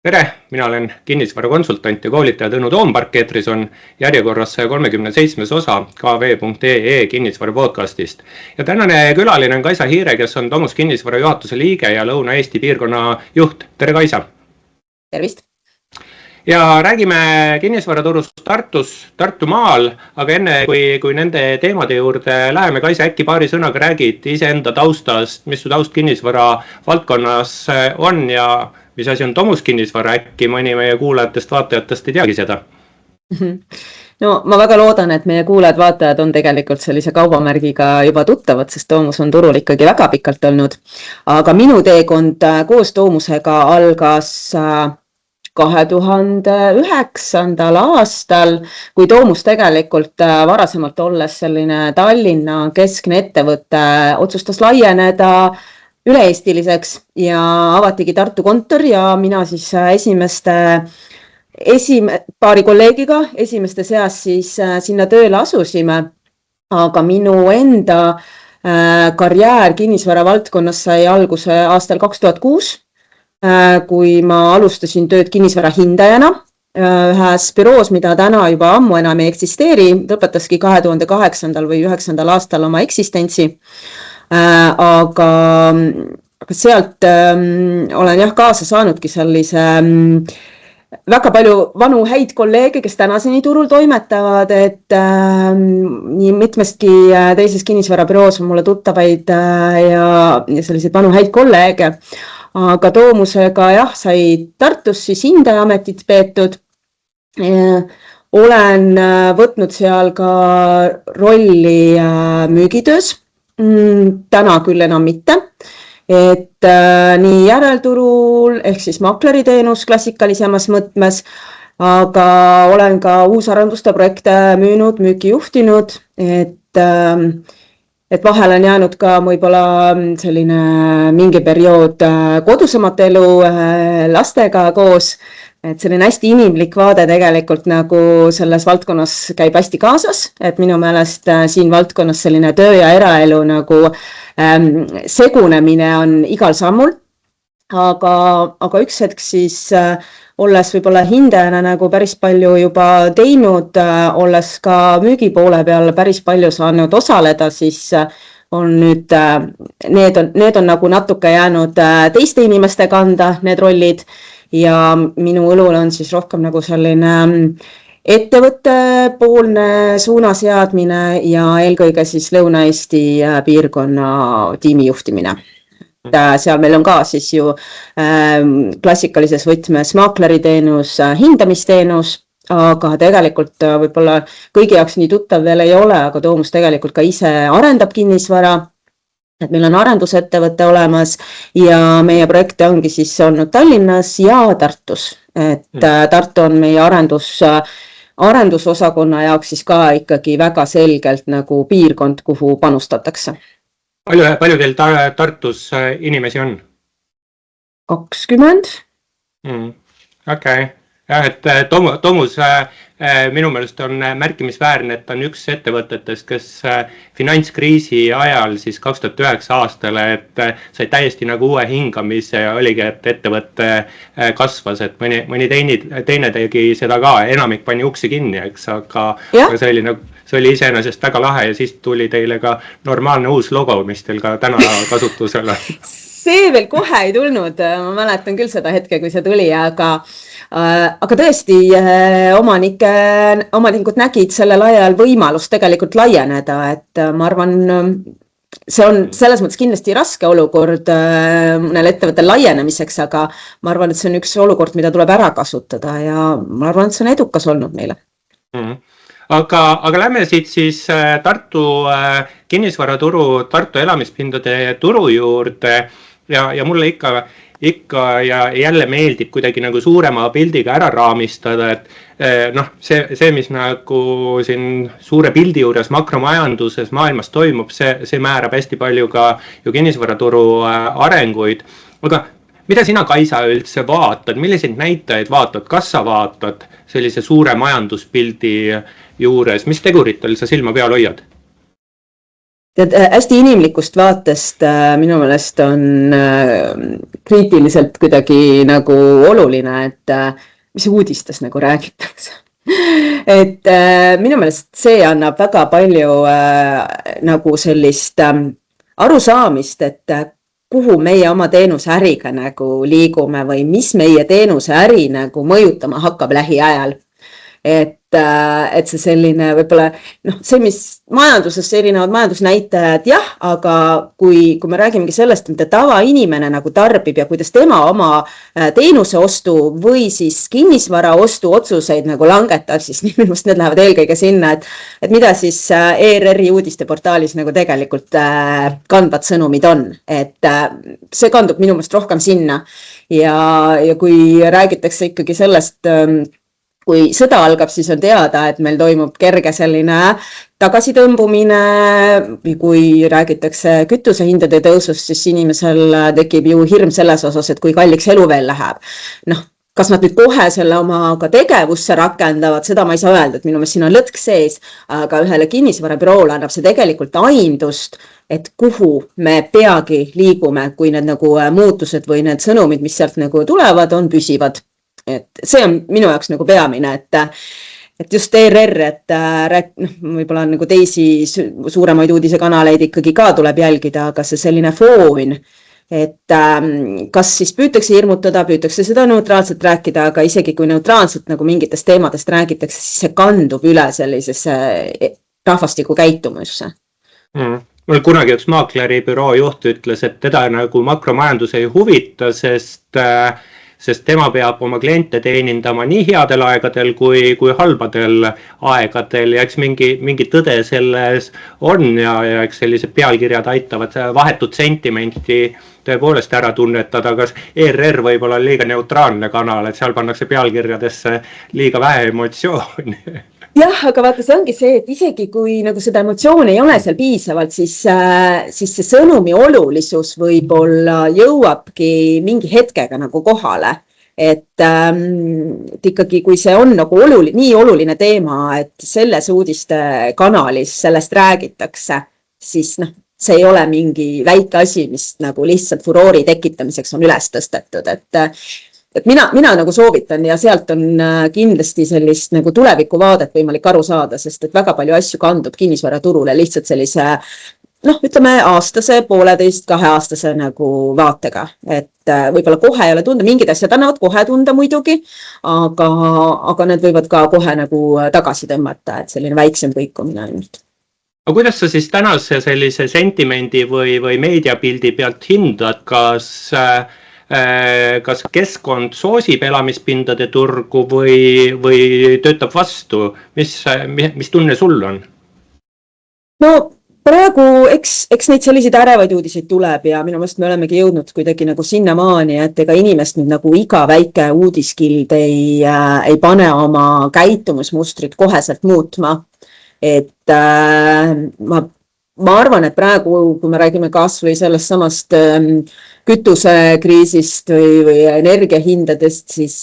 Tere, mina olen kinnisvarakonsultant ja koolitaja Tõnu Toompark, eetris on järjekorras 137. osa kv.ee kinnisvara podcastist. Ja tänane külaline on Kaisa Hiire, kes on Domus kinnisvara juhatuse liige ja Lõuna-Eesti piirkonna juht. Tere, Kaisa! Tervist! Ja räägime kinnisvaraturust Tartumaal, aga enne kui nende teemade juurde läheme, Kaisa, äkki paari sõnaga räägid iseenda taustast, mis su taust kinnisvara valdkonnas on ja mis asi on Domus kinnisvara, äkki mõni meie kuulajatest-vaatajatest ei teagi seda? No ma väga loodan, et meie kuulajad-vaatajad on tegelikult sellise kaubamärgiga juba tuttavad, sest Domus on turul ikkagi väga pikalt olnud. Aga minu teekond koos Domusega algas 2009. aastal, kui Domus tegelikult varasemalt olles selline Tallinna keskne ettevõte otsustas laieneda üle-eestiliseks ja avatigi Tartu kontor ja mina siis paari kolleegiga esimeste seas siis sinna tööle asusime. Aga minu enda karjäär kinnisvara valdkonnas sai alguse aastal 2006, kui ma alustasin tööd kinnisvara hindajana ühes büroos, mida täna juba ammu enam ei eksisteeri, lõpetaski 2008. või 2009. aastal oma eksistentsi. Aga sealt olen kaasa saanudki sellise väga palju vanu häid kolleege, kes tänaseni turul toimetavad, et nii mitmestki teises kinnisvarabüroos on mulle tuttavaid ja selliseid vanu häid kolleege. Aga Domusega sai Tartus siis hindajaametit peetud. Olen võtnud seal ka rolli müügitöös. Täna küll enam mitte, et nii järelturul ehk siis makleriteenus klassikalisemas mõtmes, aga olen ka uusarenduste projekte müünud, müüki juhtinud, et vahel on jäänud ka võib-olla selline mingi periood kodusemat elu lastega koos, et selline hästi inimlik vaade tegelikult nagu selles valdkonnas käib hästi kaasas, et minu meelest siin valdkonnas selline töö ja eraelu nagu segunemine on igal sammul, aga üks hetk siis olles võib-olla hindajana nagu päris palju juba teinud, olles ka müügipoole peal päris palju saanud osaleda, siis on nüüd, need on nagu natuke jäänud teiste inimeste kanda, need rollid, ja minu õlul on siis rohkem nagu selline ettevõttepoolne suunaseadmine ja eelkõige siis Lõuna-Eesti piirkonna tiimi juhtimine. Seal meil on ka siis ju klassikalises võtmes makleriteenus, hindamisteenus, aga tegelikult võib-olla kõigi jaoks nii tuttav veel ei ole, aga Domus tegelikult ka ise arendab kinnisvara, et meil on arendusettevõte olemas ja meie projekte ongi siis olnud Tallinnas ja Tartus. Et Tartu on meie arendusosakonna jaoks siis ka ikkagi väga selgelt nagu piirkond, kuhu panustatakse. Palju teil Tartus inimesi on? 20. Okei. Jah, et Domus minu meelest on märkimisväärne, et on üks ettevõtetest, kes finantskriisi ajal siis 2009 aastale, et sai täiesti nagu uue hingamise ja oligi, et ettevõtte kasvas, et mõni teine tegi seda ka, enamik pani uksi kinni, eks, aga see oli iseenesest väga lahe ja siis tuli teile ka normaalne uus logo, mis teil ka täna kasutusel on. See veel kohe ei tulnud, ma mäletan küll seda hetke, kui see tuli, aga tõesti omanikud nägid sellel ajal võimalust tegelikult laieneda, et ma arvan, see on selles mõttes kindlasti raske olukord mõnel ettevõttel laienemiseks, aga ma arvan, et see on üks olukord, mida tuleb ära kasutada ja ma arvan, et see on edukas olnud meile. Aga lähme siit siis Tartu kinnisvaraturu, Tartu elamispindade turu juurde ja mulle ikka ja jälle meeldib kuidagi nagu suurema pildiga ära raamistada, et see, mis nagu siin suure pildi juures makromajanduses maailmas toimub, see määrab hästi palju ka ju kinnisvaraturu arenguid. Aga mida sina, Kaisa, üldse vaatad, milliseid näitajaid vaatad, kas sa vaatad sellise suure majanduspildi juures, mis teguritel sa silma peal hoiad? Tead, hästi inimlikust vaatest minu meelest on kriitiliselt kuidagi nagu oluline, et mis uudistes nagu räägitakse. Et minu meelest see annab väga palju nagu sellist arusaamist, et kuhu meie oma teenusäriga nagu liigume või mis meie teenusäri nagu mõjutama hakkab lähiajal. Et see selline võib-olla, see, mis majanduses erinevad majandusnäitajad, jah, aga kui me räägimegi sellest, mida tavainimene nagu tarbib ja kuidas tema oma teenuse ostu või siis kinnisvara ostu otsuseid nagu langetab, siis minu meelest need lähevad eelkõige sinna, et mida siis ERR-i uudisteportaalis nagu tegelikult kandvad sõnumid on. Et see kandub minu meelest rohkem sinna ja kui räägitakse ikkagi sellest, kui sõda algab, siis on teada, et meil toimub kerge selline tagasitõmbumine, kui räägitakse kütusehindade tõusust, siis inimesel tekib ju hirm selles osas, et kui kalliks elu veel läheb. Kas nad nüüd kohe selle oma ka tegevusse rakendavad, seda ma ei saa öelda, et minu meelest siin on lõtk sees, aga ühele kinnisvarabüroole annab see tegelikult aimdust, et kuhu me peagi liigume, kui need nagu muutused või need sõnumid, mis sealt nagu tulevad, on püsivad. Et see on minu jaoks nagu peamine, et just ERR, et võib-olla nagu teisi suuremaid uudisekanaleid ikkagi ka tuleb jälgida, aga see selline foon, et kas siis püütakse hirmutada, püütakse seda neutraalselt rääkida, aga isegi kui neutraalselt nagu mingitest teemadest räägitakse, siis see kandub üle sellisesse rahvastiku käitumusse. Mul kunagi üks maakleribüroo juht ütles, et teda nagu makromajandus ei huvita, sest tema peab oma kliente teenindama nii headel aegadel kui halbadel aegadel ja eks mingi tõde selles on ja eks sellised pealkirjad aitavad vahetut sentimenti tõepoolest ära tunnetada, aga ERR võib-olla on liiga neutraalne kanal, et seal pannakse pealkirjadesse liiga vähe emotsiooni. Jah, aga vaata, see ongi see, et isegi kui nagu seda emotsiooni ei ole seal piisavalt, siis see sõnumi olulisus võib-olla jõuabki mingi hetkega nagu kohale. Et ikkagi, kui see on nagu nii oluline teema, et selles uudiste kanalis sellest räägitakse, siis see ei ole mingi väike asi, mis nagu lihtsalt furoori tekitamiseks on üles tõstetud, et mina nagu soovitan ja sealt on kindlasti sellist nagu tulevikuvaadet võimalik aru saada, sest et väga palju asju kandub kinnisvaraturule lihtsalt sellise, ütleme aastase, 1,5–2 aastase nagu vaatega, et võib-olla kohe ei ole tunda, mingid asjad annavad kohe tunda muidugi, aga need võivad ka kohe nagu tagasi tõmmata, et selline väiksem kõikumine ainult. Aga kuidas sa siis tänase sellise sentimendi või meediapildi pealt hindad, kas keskkond soosib elamispindade turgu või töötab vastu? Mis tunne sul on? No praegu eks neid selliseid ärevaid uudiseid tuleb ja minu meelest me olemegi jõudnud kuidagi nagu sinnamaani, et ega inimest nüüd nagu iga väike uudiskild ei pane oma käitumusmustrit koheselt muutma. Et ma arvan, et praegu, kui me räägime kas või sellest samast kütusekriisist või energiahindadest, siis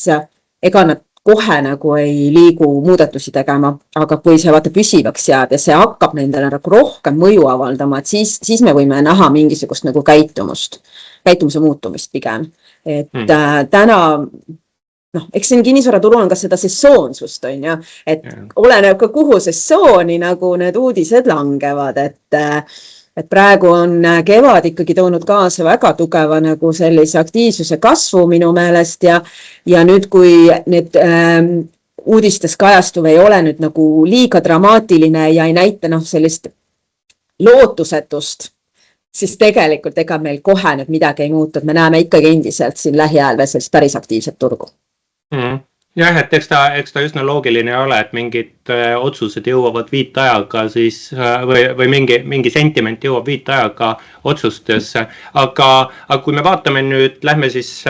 ega nad kohe nagu ei liigu muudatusi tegema, aga kui see vaata püsivaks jääb ja see hakkab nendele nagu rohkem mõju avaldama, et siis me võime näha mingisugust nagu käitumuse muutumist pigem. Et täna, eks siin kinnisvaraturul on ka seda sessoonsust, on ju, et oleneb ka kuhu sessooni nagu need uudised langevad, et praegu on kevad ikkagi toonud kaasa väga tugeva nagu sellise aktiivsuse kasvu minu meelest ja nüüd, kui need uudistes kajastuv ei ole nüüd nagu liiga dramaatiline ja ei näita sellist lootusetust, siis tegelikult ega meil kohe nüüd midagi ei muutud. Me näeme ikkagi endiselt siin lähiajal veel sellist päris aktiivset turgu. Jah, et eks ta üsna loogiline ole, et mingid otsused jõuavad viitajaga siis, või mingi sentiment jõuab viitajaga otsustesse. Aga kui me vaatame nüüd, lähme siis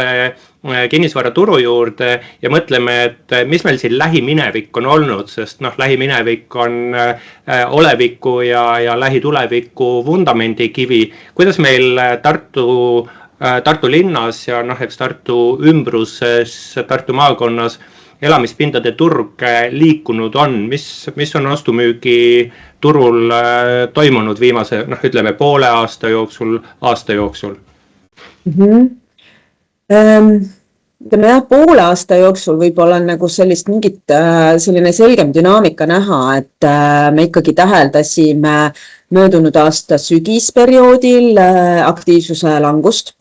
kinnisvaraturu juurde ja mõtleme, et mis meil siin lähiminevik on olnud, sest lähiminevik on oleviku ja lähituleviku vundamendikivi. Kuidas meil Tartu linnas ja eks Tartu ümbruses, Tartu maakonnas elamispindade turg liikunud on, mis on ostumüügi turul toimunud viimase, ütleme poole aasta jooksul, aasta jooksul? Ütleme jah, poole aasta jooksul võib-olla on nagu selline selgem dünaamika näha, et me ikkagi täheldasime möödunud aasta sügisperioodil aktiivsuse langust.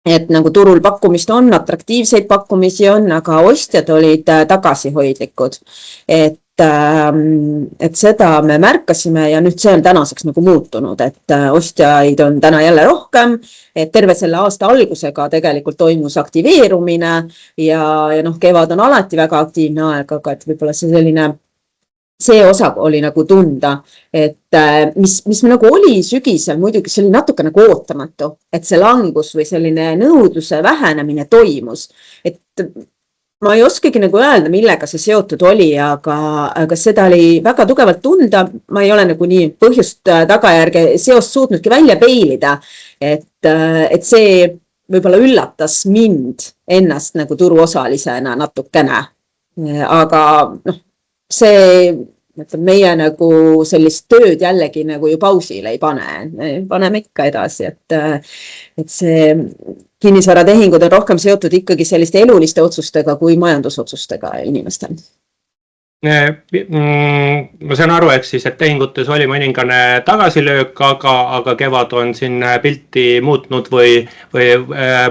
Et nagu turul pakkumist on, atraktiivseid pakkumisi on, aga ostjad olid tagasihoidlikud. Et seda me märkasime ja nüüd see on tänaseks nagu muutunud, et ostjaid on täna jälle rohkem, et terve selle aasta algusega tegelikult toimus aktiveerumine ja kevad on alati väga aktiivne aeg, aga et võib-olla see osa oli nagu tunda, et mis nagu oli sügisel, muidugi see oli natuke nagu ootamatu, et see langus või selline nõudluse vähenemine toimus, et ma ei oskagi nagu öelda, millega see seotud oli, aga seda oli väga tugevalt tunda, ma ei ole nagu nii põhjust tagajärge seost suutnudki välja peilida, et see võib-olla üllatas mind ennast nagu turuosalisena natukene, aga see meie nagu sellist tööd jällegi nagu ju pausile ei pane, paneme ikka edasi, et see kinnisvaratehingud on rohkem seotud ikkagi selliste eluliste otsustega kui majandusotsustega inimestel. Ma saan aru, et tehingutes oli mõningane tagasilöök, aga kevad on siin pilti muutnud või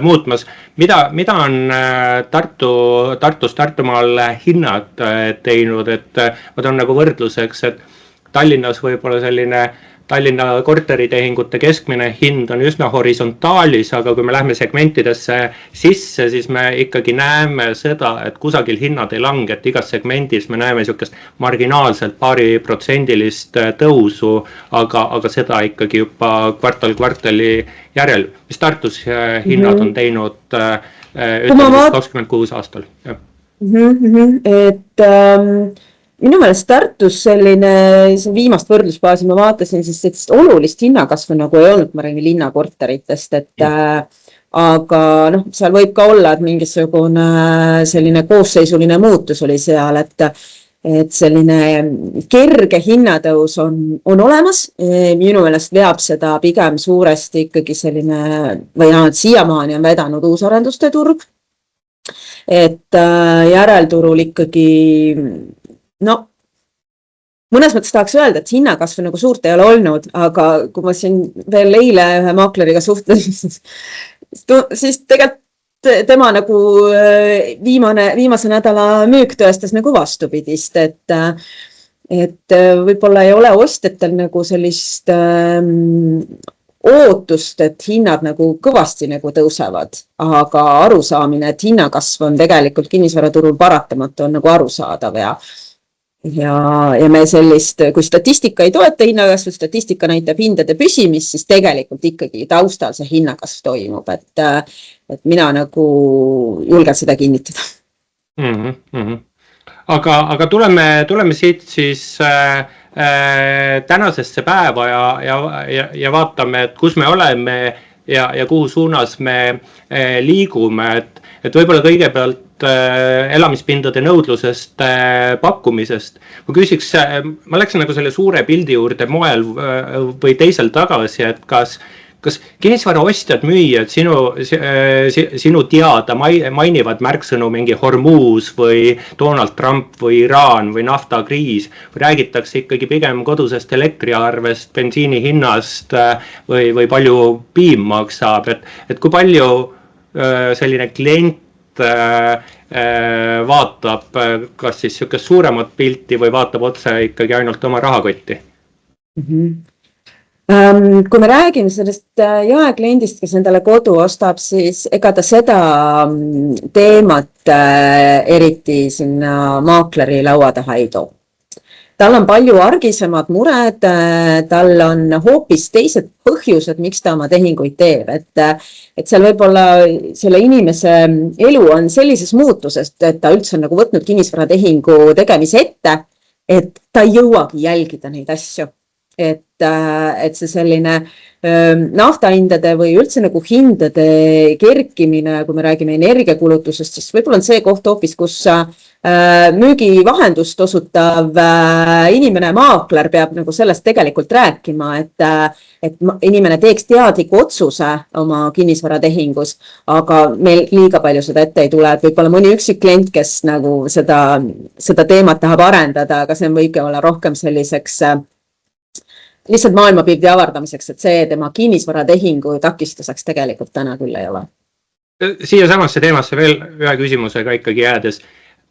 muutmas. Mida on Tartumaal hinnad teinud, et ma toon nagu võrdluseks, et Tallinnas võib-olla selline Tallinna korteritehingute keskmine hind on üsna horisontaalis, aga kui me lähme segmentidesse sisse, siis me ikkagi näeme seda, et kusagil hinnad ei lange, et igas segmendis me näeme niisugust marginaalselt paariprotsendilist tõusu, aga seda ikkagi juba kvartali järel. Mis Tartus hinnad on teinud 26 aastal? Minu meelest Tartus selline viimast võrdlusbaasi ma vaatasin, sest olulist hinnakasvu nagu ei olnud, ma räägin linnakorteritest, aga seal võib ka olla, et mingisugune selline koosseisuline muutus oli seal, et selline kerge hinnatõus on olemas. Minu meelest veab seda pigem suuresti ikkagi selline, või siiamaani on vedanud uusarenduste turg, et järelturul ikkagi mõnes mõttes tahaks öelda, et hinnakasvu nagu suurt ei ole olnud, aga kui ma siin veel eile ühe maakleriga suhtlesin, siis tegelikult tema nagu viimase nädala müük tõestas nagu vastupidist, et võib-olla ei ole ostjatel nagu sellist ootust, et hinnad nagu kõvasti nagu tõusevad, aga arusaamine, et hinnakasv on tegelikult kinnisvaraturul paratamatu, on nagu arusaadav ja me sellist, kui statistika ei toeta hinnakasvu, statistika näitab hindade püsimist, siis tegelikult ikkagi taustal see hinnakasv toimub, et mina nagu julgen seda kinnitada. Aga tuleme siit siis tänasesse päeva ja vaatame, et kus me oleme ja kuhu suunas me liigume, et võib-olla kõigepealt elamispindade nõudlusest, pakkumisest. Ma küsiks, ma läksin nagu selle suure pildi juurde moel või teisel tagasi, et kas kinnisvara ostjad, müüjad sinu teada mainivad märksõnu mingi Hormuz või Donald Trump või Iraan või naftakriis või räägitakse ikkagi pigem kodusest elektriarvest, bensiini hinnast või palju piim maksab, et kui palju selline klient vaatab kas siis niisugust suuremat pilti või vaatab otse ikkagi ainult oma rahakotti? Kui me räägime sellest jaekliendist, kes endale kodu ostab, siis ega ta seda teemat eriti sinna maakleri laua taha ei too. Tal on palju argisemad mured, tal on hoopis teised põhjused, miks ta oma tehinguid teeb, et seal võib-olla selle inimese elu on sellises muutuses, et ta üldse on nagu võtnud kinnisvaratehingu tegemise ette, et ta ei jõuagi jälgida neid asju. Et see selline naftahindade või üldse nagu hindade kerkimine, kui me räägime energiakulutusest, siis võib-olla on see koht hoopis, kus müügivahendust osutav inimene, maakler peab nagu sellest tegelikult rääkima, et inimene teeks teadliku otsuse oma kinnisvaratehingus, aga meil liiga palju seda ette ei tule, et võib-olla mõni üksik klient, kes nagu seda teemat tahab arendada, aga see võibki olla rohkem selliseks lihtsalt maailmapildi avardamiseks, et see tema kinnisvaratehingu takistuseks tegelikult täna küll ei ole. Siia samasse teemasse veel ühe küsimusega ikkagi jäädes.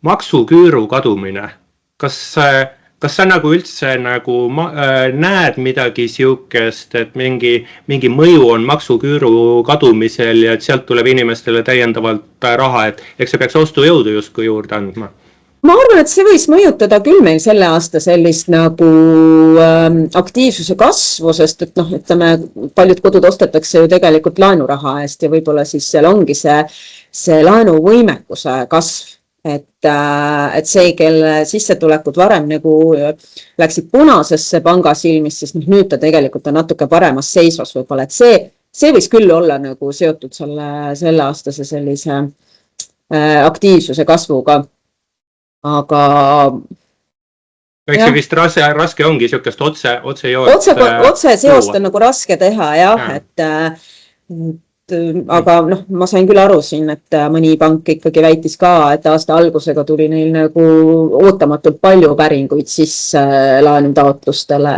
Maksuküüru kadumine. Kas sa nagu üldse nagu näed midagi siukest, et mingi mõju on maksuküüru kadumisel ja et sealt tuleb inimestele täiendavalt raha, et eks see peaks ostujõudu justkui juurde andma? Ma arvan, et see võis mõjutada küll meil selle aasta sellist nagu aktiivsuse kasvu, sest et ütleme, paljud kodud ostetakse ju tegelikult laenuraha eest ja võib-olla siis seal ongi see laenuvõimekuse kasv. Et see, kelle sissetulekud varem nagu läksid punasesse panga silmis, siis nüüd ta tegelikult on natuke paremas seisvas võib-olla, et see võis küll olla nagu seotud selle aastase sellise aktiivsuse kasvuga. Aga eks see vist raske ongi siukest otsejoont otse seost on nagu raske teha, jah. Aga ma sain küll aru siin, et mõni pank ikkagi väitis ka, et aasta algusega tuli neil nagu ootamatult palju päringuid sisse laenutaotlustele.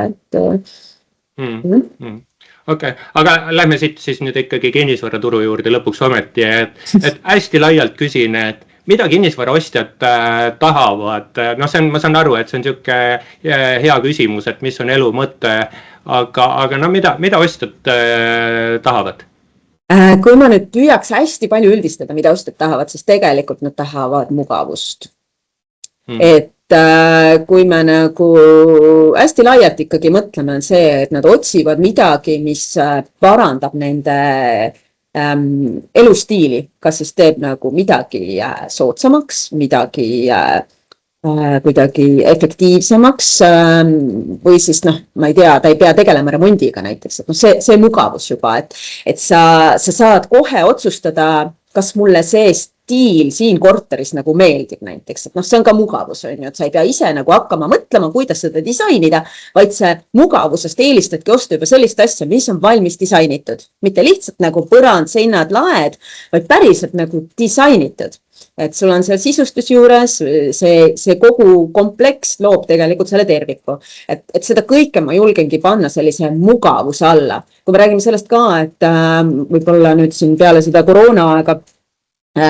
Okei, aga lähme siit siis nüüd ikkagi kinnisvaraturu juurde lõpuks ometi, et hästi laialt küsin, et mida kinnisvaraostjad tahavad? Ma saan aru, et see on siuke hea küsimus, et mis on elu mõte, aga mida ostjad tahavad? Kui ma nüüd püüaks hästi palju üldistada, mida ostjad tahavad, siis tegelikult nad tahavad mugavust. Et kui me nagu hästi laialt ikkagi mõtleme, on see, et nad otsivad midagi, mis parandab nende elustiili, kas siis teeb nagu midagi soodsamaks, midagi kuidagi efektiivsemaks või siis ma ei tea, ta ei pea tegelema remondiga näiteks, et see mugavus juba, et sa saad kohe otsustada, kas mulle see stiil siin korteris nagu meeldib näiteks, et see on ka mugavus, on ju, et sa ei pea ise nagu hakkama mõtlema, kuidas seda disainida, vaid see mugavusest eelistadki osta juba sellist asja, mis on valmis disainitud, mitte lihtsalt nagu põrand, seinad, laed, vaid päriselt nagu disainitud. Et sul on seal sisustus juures, see kogu kompleks loob tegelikult selle terviku. Et seda kõike ma julgengi panna sellise mugavuse alla. Kui me räägime sellest ka, et võib-olla nüüd siin peale seda koroona aega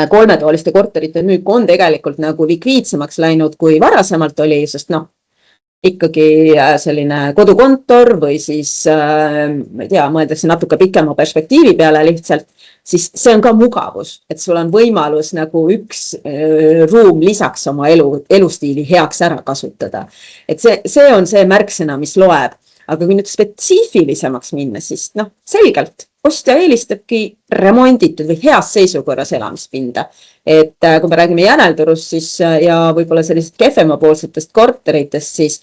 kolmetoaliste korterite müük on tegelikult nagu likviidsemaks läinud, kui varasemalt oli, sest ikkagi selline kodukontor või siis, ma ei tea, mõeldakse natuke pikema perspektiivi peale lihtsalt, siis see on ka mugavus, et sul on võimalus nagu üks ruum lisaks oma elustiili heaks ära kasutada. Et see on see märksõna, mis loeb. Aga kui nüüd spetsiifilisemaks minna, siis selgelt ostja eelistabki remonditud või heas seisukorras elamispinda. Et kui me räägime järelturust siis, ja võib-olla sellised kehvemapoolsetest korteritest, siis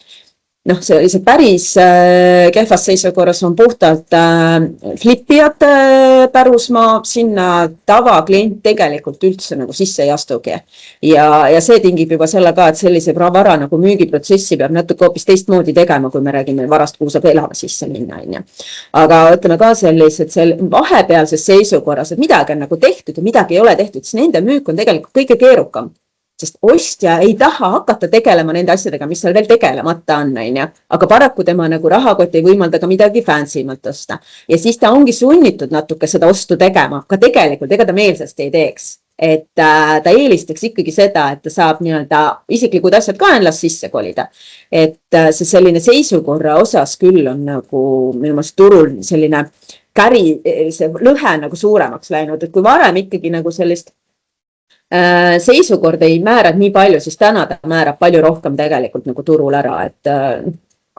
see päris kehvas seisukorras on puhtalt flipijate pärusmaa, sinna tavaklient tegelikult üldse nagu sisse ei astugi. Ja see tingib juba selle ka, et sellise vara nagu müügiprotsessi peab natuke hoopis teistmoodi tegema, kui me räägime varast, kuhu saab elama sisse minna. Aga ütleme ka sellised vahepealses seisukorras, et midagi on nagu tehtud ja midagi ei ole tehtud, siis nende müük on tegelikult kõige keerukam. Sest ostja ei taha hakata tegelema nende asjadega, mis seal veel tegelemata on, aga paraku tema nagu rahakott ei võimalda ka midagi fancy'malt osta. Ja siis ta ongi sunnitud natuke seda ostu tegema, ka tegelikult ega ta meelsasti ei teeks. Et ta eelistaks ikkagi seda, et ta saab nii-öelda isiklikud asjad ka ennast sisse kolida. Et see selline seisukorra osas küll on nagu minu meelest turul selline see lõhe nagu suuremaks läinud, et kui varem ikkagi nagu sellist seisukord ei määrad nii palju, siis täna ta määrab palju rohkem tegelikult nagu turul ära, et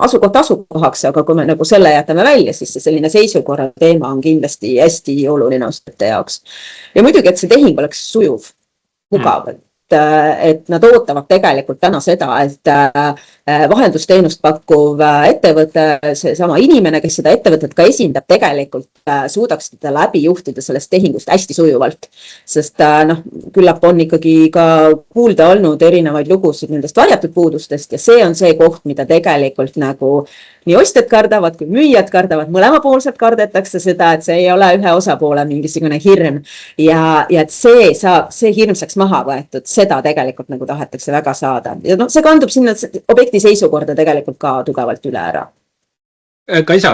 asukoht asukohaks, aga kui me nagu selle jätame välja, siis see selline seisukorra teema on kindlasti hästi oluline ostjate jaoks. Ja muidugi, et see tehing oleks sujuv, mugav. et nad ootavad tegelikult täna seda, et vahendusteenust pakkuv ettevõte, see sama inimene, kes seda ettevõtet ka esindab, tegelikult suudaks teda läbi juhtida sellest tehingust hästi sujuvalt. Sest küllap on ikkagi ka kuulda olnud erinevaid lugusid nendest varjatud puudustest ja see on see koht, mida tegelikult nagu nii ostjad kardavad, kui müüjad kardavad, mõlemapoolselt kardetakse seda, et see ei ole ühe osapoole mingisugune hirm ja et see hirm saaks maha võetud, seda tegelikult nagu tahetakse väga saada. Ja see kandub sinna objekti seisukorda tegelikult ka tugevalt üle ära. Kaisa,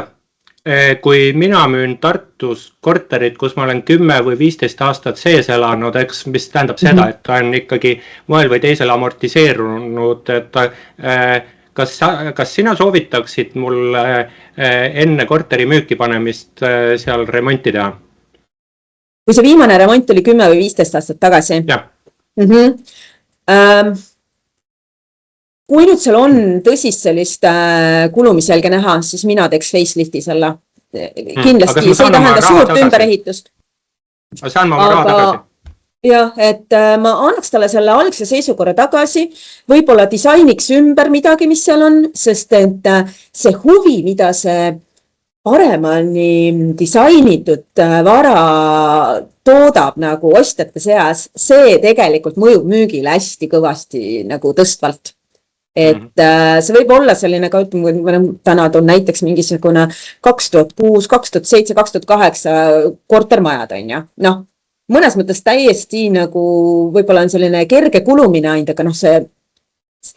kui mina müün Tartus korterit, kus ma olen 10 või 15 aastat sees elanud, eks, mis tähendab seda, et ta on ikkagi moel või teisel amortiseerunud, et kas sina soovitaksid mul enne korteri müüki panemist seal remonti teha? Kui see viimane remont oli 10 või 15 aastat tagasi? Jah. Kui nüüd seal on tõsist sellist kulumisjälge näha, siis mina teeks facelifti selle. Kindlasti, see ei tähenda suurt ümberehitust. Saan ma raha tagasi? Jah, et ma annaks talle selle algse seisukorra tagasi, võib-olla disainiks ümber midagi, mis seal on, sest et see huvi, mida see paremini disainitud vara toodab nagu ostjate seas, see tegelikult mõjub müügile hästi kõvasti nagu tõstvalt. Et see võib olla selline, ka ütleme, täna on näiteks mingisugune 2006, 2007, 2008 kortermajad on ja mõnes mõttes täiesti nagu võib-olla on selline kerge kulumine ainult, aga see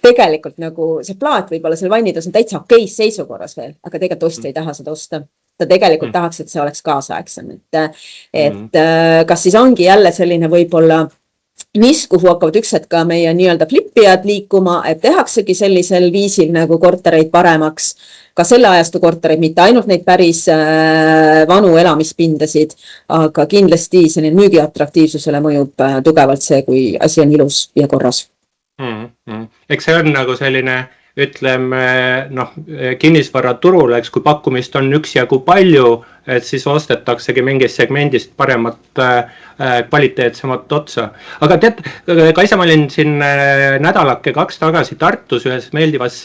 tegelikult nagu see plaat võib-olla seal vannides on täitsa okeis seisukorras veel, aga tegelikult ostja ei taha seda osta. Ta tegelikult tahaks, et see oleks kaasaegsem. Et kas siis ongi jälle selline võib-olla kuhu hakkavad üksed ka meie nii-öelda flippijad liikuma, et tehaksegi sellisel viisil nagu kortereid paremaks, ka selle ajastu kortereid, mitte ainult neid päris vanu elamispindasid, aga kindlasti selline müügi atraktiivsusele mõjub tugevalt see, kui asi on ilus ja korras. Eks see on nagu selline, ütleme, kinnisvaraturul, eks kui pakkumist on üksjagu palju, et siis ostetaksegi mingist segmendist paremat kvaliteetsemat otsa. Aga tead, Kaisa, ma olin siin nädalake 2 tagasi Tartus ühes meeldivas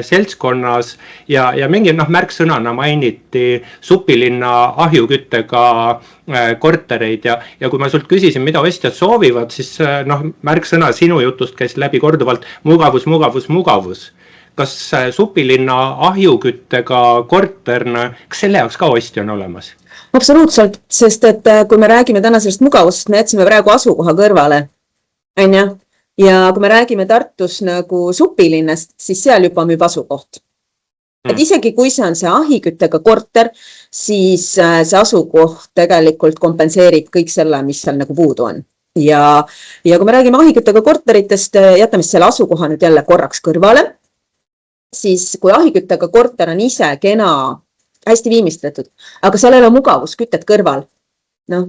seltskonnas ja mingi märksõnana mainiti Supilinna ahjuküttega kortereid ja kui ma sult küsisin, mida ostjad soovivad, siis märksõna sinu jutust käis läbi korduvalt mugavus. Kas Supilinna ahjuküttega korter, kas selle jaoks ka ostja on olemas? Absoluutselt, sest et kui me räägime täna sellest mugavust, me jätsime praegu asukoha kõrvale. Ja kui me räägime Tartus nagu Supilinnast, siis seal juba müüb asukoht. Et isegi kui see on see ahjuküttega korter, siis see asukoht tegelikult kompenseerib kõik selle, mis seal nagu puudu on. Ja kui me räägime ahjuküttega korteritest, jätame selle asukoha nüüd jälle korraks kõrvale, siis kui ahjuküttega korter on ise kena, hästi viimistletud, aga seal ei ole mugavuskütet kõrval,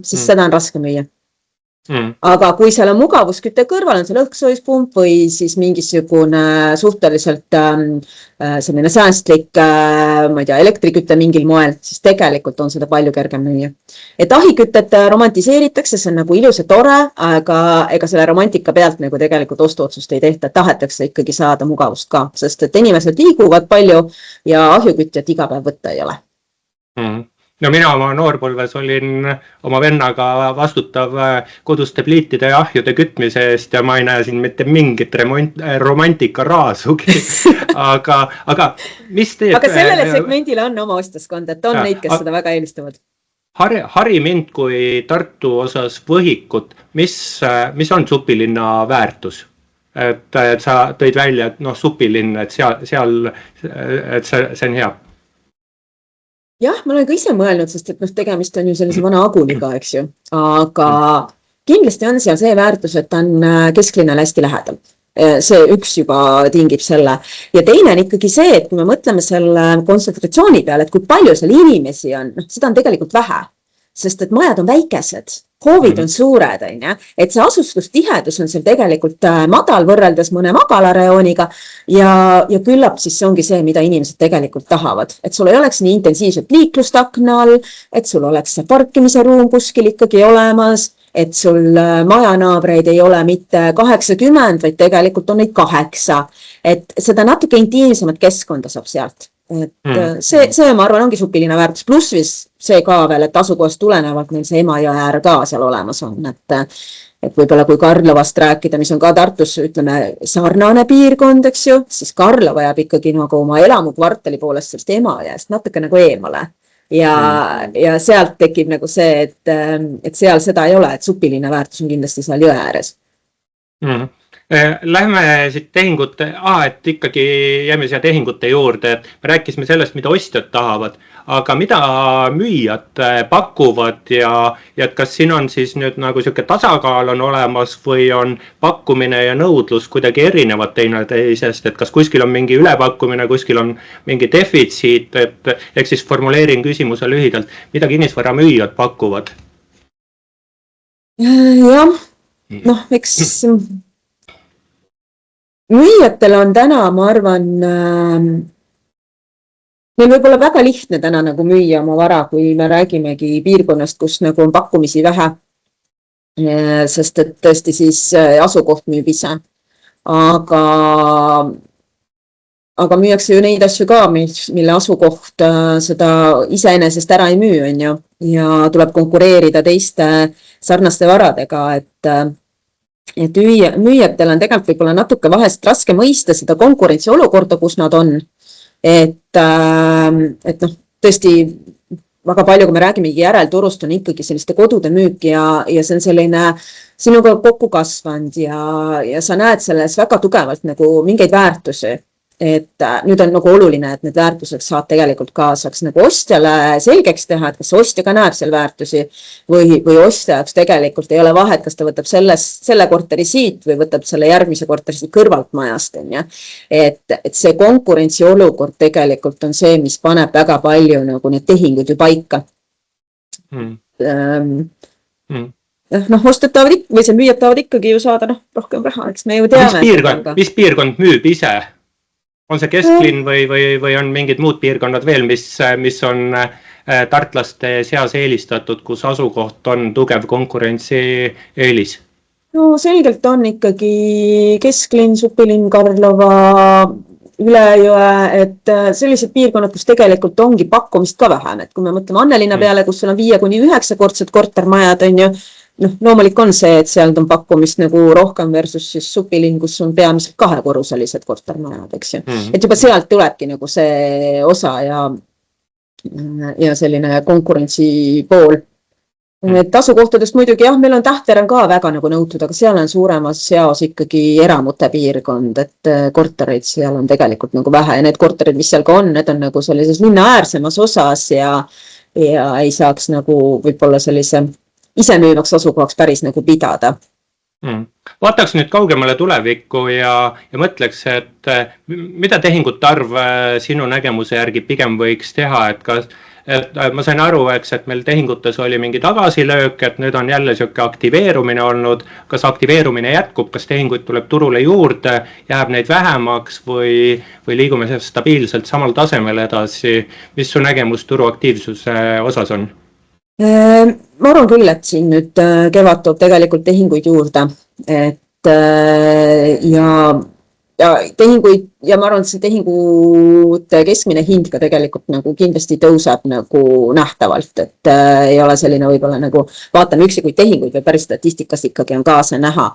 siis seda on raske müüa. Aga kui seal on mugavusküte kõrval, on seal õhksoojuspump või siis mingisugune suhteliselt selline säästlik, ma ei tea, elektriküte mingil moel, siis tegelikult on seda palju kergem müüa. Et ahjukütet romantiseeritakse, see on nagu ilus ja tore, aga ega selle romantika pealt nagu tegelikult ostuotsust ei tehta, tahetakse ikkagi saada mugavust ka, sest et inimesed liiguvad palju ja ahjukütjat iga päev võtta ei ole. No mina oma noorpolves olin oma vennaga vastutav koduste pliitide ja ahjude kütmise eest ja ma ei näe siin mitte mingit romantika raasugi. Aga mis teeb? Aga sellele segmendile on oma ostaskond, et on neid, kes seda väga eelistavad. Hari mind kui Tartu osas võhikut, mis on Supilinna väärtus? Et sa tõid välja, et Supilinn, et seal et see on hea. Jah, ma olen ka ise mõelnud, sest et tegemist on ju sellise vana aguliga, eks ju, aga kindlasti on seal see väärtus, et on kesklinnale hästi lähedal. See üks juba tingib selle. Ja teine on ikkagi see, et kui me mõtleme selle kontsentratsiooni peale, et kui palju seal inimesi on, seda on tegelikult vähe, sest et majad on väikesed, hoovid on suured, et see asustustihedus on seal tegelikult madal võrreldes mõne magalareooniga ja küllap siis see ongi see, mida inimesed tegelikult tahavad. Et sul ei oleks nii intensiivset liiklust akna all, et sul oleks see parkimise ruum kuskil ikkagi olemas, et sul majanaabreid ei ole mitte 80, vaid tegelikult on neid 8. Et seda natuke intiimsemat keskkonda saab sealt. Et see ma arvan ongi supiline väärtus, pluss see ka veel, et asukohast tulenevalt meil see Emajõe äär ka seal olemas on, et võib-olla kui Karlovast rääkida, mis on ka Tartus, ütleme, sarnane piirkond, eks ju, siis Karlova jääb ikkagi nagu oma elamukvartali poolest sellest Emajõest natuke nagu eemale. Ja sealt tekib nagu see, et seal seda ei ole, et supiline väärtus on kindlasti seal jõe ääres. Lähme siit tehingute, et ikkagi jääme siia tehingute juurde, et me rääkisime sellest, mida ostjad tahavad, aga mida müüjad pakuvad ja et kas siin on siis nüüd nagu selline tasakaal on olemas või on pakkumine ja nõudlus kuidagi erinevad teineteisest, et kas kuskil on mingi ülepakkumine, kuskil on mingi defitsiit, et ehk siis formuleerin küsimuse lühidalt, mida kinnisvara müüjad pakuvad? Jah, eks müüjatel on täna, ma arvan, meil võib olla väga lihtne täna nagu müüa oma vara, kui me räägimegi piirkonnast, kus nagu on pakkumisi vähe, sest et tõesti siis asukoht müüb ise. Aga müüakse ju neid asju ka, mille asukoht seda iseenesest ära ei müü, on ju, ja tuleb konkureerida teiste sarnaste varadega, et müüjatel on tegelikult võib-olla natuke vahest raske mõista seda konkurentsiolukorda, kus nad on. Et tõesti väga palju, kui me räägimegi järelturust, on ikkagi selliste kodude müük ja see on selline sinuga kokku kasvanud ja sa näed selles väga tugevalt nagu mingeid väärtusi. Et nüüd on nagu oluline, et need väärtused saaks nagu ostjale selgeks teha, et kas ostja ka näeb seal väärtusi või ostja jaoks tegelikult ei ole vahet, kas ta võtab selle korteri siit või võtab selle järgmise korteri siit kõrvalt majast. Et see konkurentsiolukord tegelikult on see, mis paneb väga palju nagu need tehingud ju paika. Ostjad tahavad või see müüjad tahavad ikkagi ju saada rohkem raha, eks me ju teame. Mis piirkond müüb ise? On see kesklinn või on mingid muud piirkonnad veel, mis on tartlaste seas eelistatud, kus asukoht on tugev konkurentsi eelis? No selgelt on ikkagi kesklinn, supilinn, Karlova, Ülejõe, et sellised piirkonnad, kus tegelikult ongi pakkumist ka vähem. Et kui me mõtleme Annelinna peale, kus sul on 5–9-kordsed kortermajad, on ju, loomulik on see, et seal on pakkumist nagu rohkem versus siis supilinn, kus on peamiselt 2-korruselised kortermajad, eks ju. Et juba sealt tulebki nagu see osa ja selline konkurentsi pool. Asukohtadest muidugi, meil on Tähtvere ka väga nagu nõutud, aga seal on suuremas seos ikkagi eramute piirkond, et kortereid seal on tegelikult nagu vähe ja need korterid, mis seal ka on, need on nagu sellises linna äärsemas osas ja ei saaks nagu võib-olla sellise isemüüvaks asukohaks päris nagu pidada. Vaataks nüüd kaugemale tulevikku ja mõtleks, et mida tehingute arv sinu nägemuse järgi pigem võiks teha, et ma sain aru, et meil tehingutes oli mingi tagasilöök, et nüüd on jälle selline aktiveerumine olnud, kas aktiveerumine jätkub, kas tehinguid tuleb turule juurde, jääb neid vähemaks või liigume stabiilselt samal tasemel edasi, mis su nägemus turu aktiivsuse osas on? Ma arvan küll, et siin nüüd kevad toob tegelikult tehinguid juurde, et ja tehinguid ja ma arvan, et see tehingute keskmine hind ka tegelikult nagu kindlasti tõuseb nagu nähtavalt, et ei ole selline võib-olla nagu vaatame üksikuid tehinguid või päris statistikas ikkagi on ka see näha,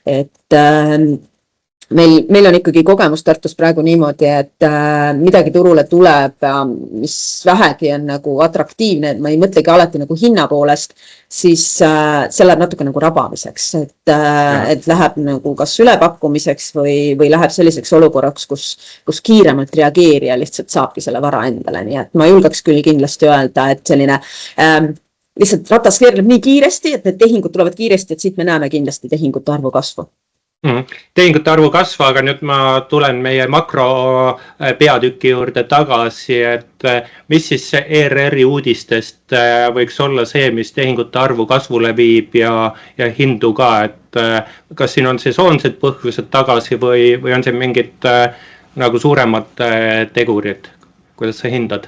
et meil on ikkagi kogemus Tartus praegu niimoodi, et midagi turule tuleb, mis vähegi on nagu atraktiivne, et ma ei mõtlegi alati nagu hinna poolest, siis see läheb natuke nagu rabamiseks, et läheb nagu kas ülepakkumiseks või läheb selliseks olukorraks, kus kiiremalt reageerija lihtsalt saabki selle vara endale, nii et ma julgeks küll kindlasti öelda, et selline lihtsalt ratas keerleb nii kiiresti, et need tehingud tulevad kiiresti, et siit me näeme kindlasti tehingute arvu kasvu. Tehingute arvu kasva, aga nüüd ma tulen meie makro peatüki juurde tagasi, et mis siis ERR-i uudistest võiks olla see, mis tehingute arvu kasvule viib ja hindu ka, et kas siin on sesoonsed põhjused tagasi või on see mingid nagu suuremad tegurid, kuidas sa hindad?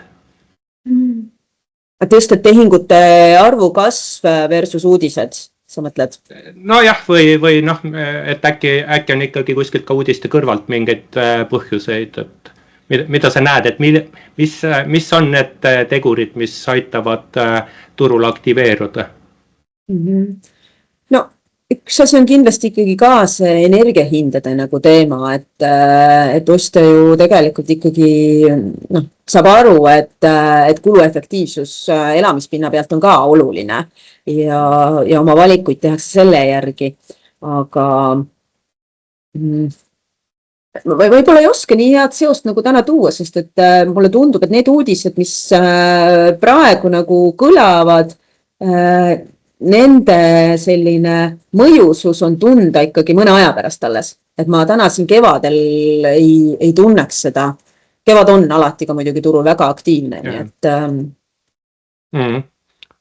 Et just, et tehingute arvu kasv versus uudised. sa mõtled? Nojah, või noh, et äkki on ikkagi kuskilt ka uudiste kõrvalt mingeid põhjuseid, et mida sa näed, et mis on need tegurid, mis aitavad turul aktiveeruda? No üks asi on kindlasti ikkagi ka see energiahindade nagu teema, et ostja ju tegelikult ikkagi saab aru, et kuluefektiivsus elamispinna pealt on ka oluline ja oma valikuid tehakse selle järgi, aga võib-olla ei oska nii head seost nagu täna tuua, sest et mulle tundub, et need uudised, mis praegu nagu kõlavad, nende selline mõjusus on tunda ikkagi mõne aja pärast alles. Et ma täna siin kevadel ei tunneks seda. Kevad on alati ka muidugi turul väga aktiivne. Nii et,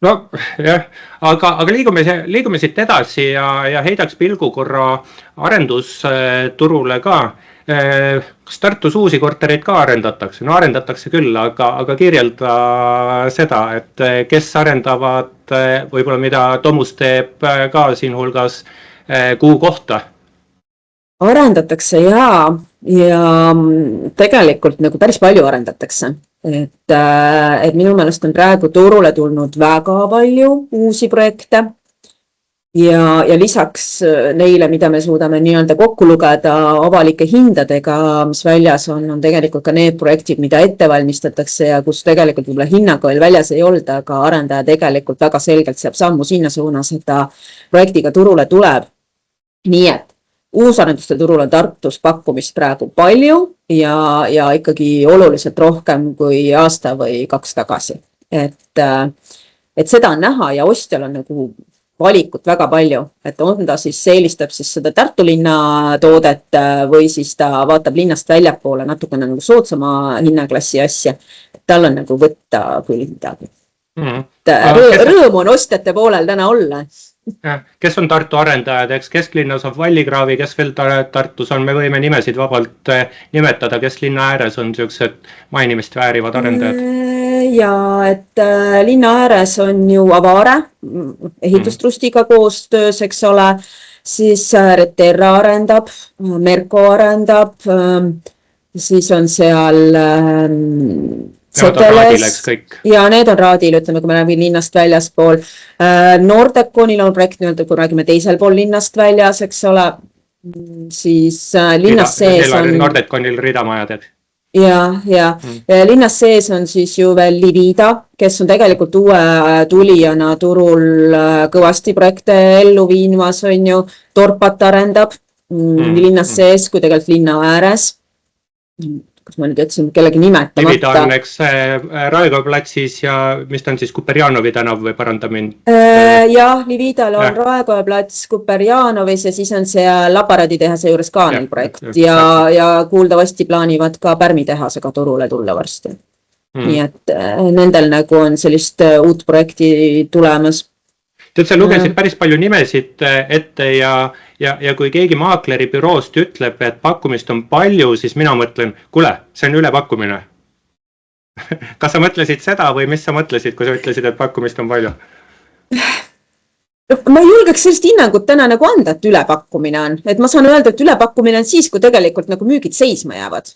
No jah, aga liigume siit edasi ja heidaks pilgu korra arendusturule ka. Kas Tartus uusi kortereid ka arendatakse? No arendatakse küll, aga kirjelda seda, et kes arendavad, võib-olla mida Tomus teeb ka siin hulgas kuu kohta? Arendatakse ja tegelikult nagu päris palju arendatakse. Et minu meelest on praegu turule tulnud väga palju uusi projekte ja lisaks neile, mida me suudame nii-öelda kokku lugeda avalike hindadega, mis väljas on tegelikult ka need projektid, mida ette valmistatakse ja kus tegelikult võib-olla hinnaga veel väljas ei olda, aga arendaja tegelikult väga selgelt seab sammu sinna suunas, et ta projektiga turule tuleb. Nii et uusarenduste turul on Tartus pakkumist praegu palju ja ikkagi oluliselt rohkem kui aasta või 2 tagasi. Et seda on näha ja ostjal on nagu valikut väga palju, et on ta siis eelistab siis seda Tartu linna toodet või siis ta vaatab linnast väljapoole natukene nagu soodsama hinnaklassi asja. Tal on nagu võtta küll midagi. Rõõm on ostjate poolel täna olla. Kes on Tartu arendajad, eks kesklinnas on Valligraavi, kes veel Tartus on, me võime nimesid vabalt nimetada, kes linna ääres on sellised mainimist väärivad arendajad? Ja et linna ääres on ju Avare ehitustrustiga koostöös, eks ole, siis Reterra arendab, Merko arendab, siis on seal Seteles ja need on raadil, ütleme, kui me räägime linnast väljaspool. Nordeconil on projekt, kui räägime teisel pool linnast väljas, eks ole, siis linnas sees on... Nordeconil ridamajad. Ja linnas sees on siis ju veel Livida, kes on tegelikult uue tulijana turul kõvasti projekte ellu viimas, on ju, Torpat arendab linnas sees, kui tegelikult linna ääres. Kas ma nüüd jätsin kellegi nimetamata. Livida on eks Raekoja platsis ja mis ta on siis Kuperjanovi tänav või parandamin? Jah, Lividal on Raekoja plats Kuperjanovis ja siis on see laparaditehase juures ka neil projekt ja kuuldavasti plaanivad ka Pärmitehasega turule tulla varsti. Nii et nendel nagu on sellist uut projekti tulemas. Tead, sa lugesid päris palju nimesid ette ja kui keegi maakleri büroost ütleb, et pakkumist on palju, siis mina mõtlen, kuule, see on ülepakkumine. Kas sa mõtlesid seda või mis sa mõtlesid, kui sa ütlesid, et pakkumist on palju? Ma ei julgeks sellist hinnangut täna nagu anda, et ülepakkumine on. Et ma saan öelda, et ülepakkumine on siis, kui tegelikult nagu müügid seisma jäävad.